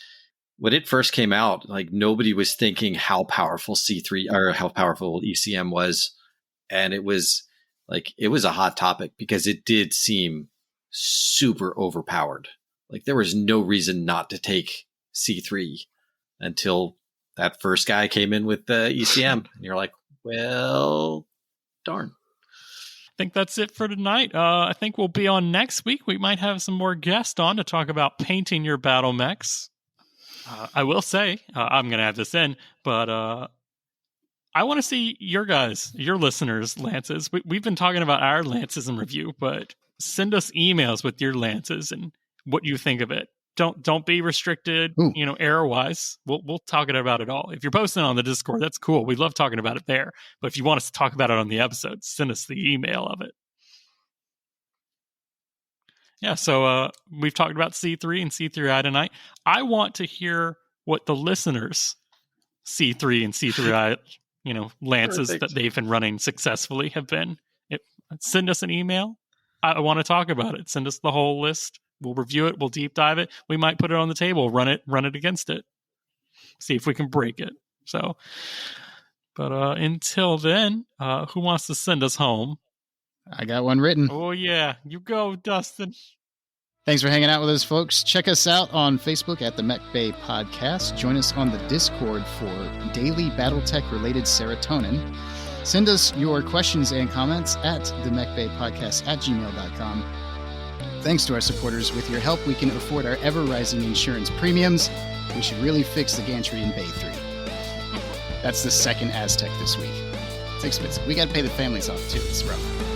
When it first came out, nobody was thinking how powerful C3 or how powerful ECM was, and it was a hot topic because it did seem super overpowered. There was no reason not to take C3 until that first guy came in with the ECM. And you're like, well, darn. I think that's it for tonight. I think we'll be on next week. We might have some more guests on to talk about painting your battle mechs. I will say, I'm going to have this in, but I want to see your listeners' lances. We've been talking about our lances in review, but send us emails with your lances and what you think of it. Don't be restricted, error-wise. We'll talk about it all. If you're posting on the Discord, that's cool. We love talking about it there. But if you want us to talk about it on the episode, send us the email of it. Yeah, so we've talked about C3 and C3i tonight. I want to hear what the listeners' C3 and C3i, lances that they've been running successfully have been. Send us an email. I want to talk about it. Send us the whole list. We'll review it. We'll deep dive it. We might put it on the table, run it against it. See if we can break it. So, but until then, who wants to send us home? I got one written. Oh, yeah. You go, Dustin. Thanks for hanging out with us, folks. Check us out on Facebook at the Mechbay Podcast. Join us on the Discord for daily BattleTech-related serotonin. Send us your questions and comments at the mechbaypodcast@gmail.com. Thanks to our supporters. With your help, we can afford our ever-rising insurance premiums. We should really fix the gantry in Bay 3. That's the second Aztec this week. It's expensive. We got to pay the families off, too. It's rough.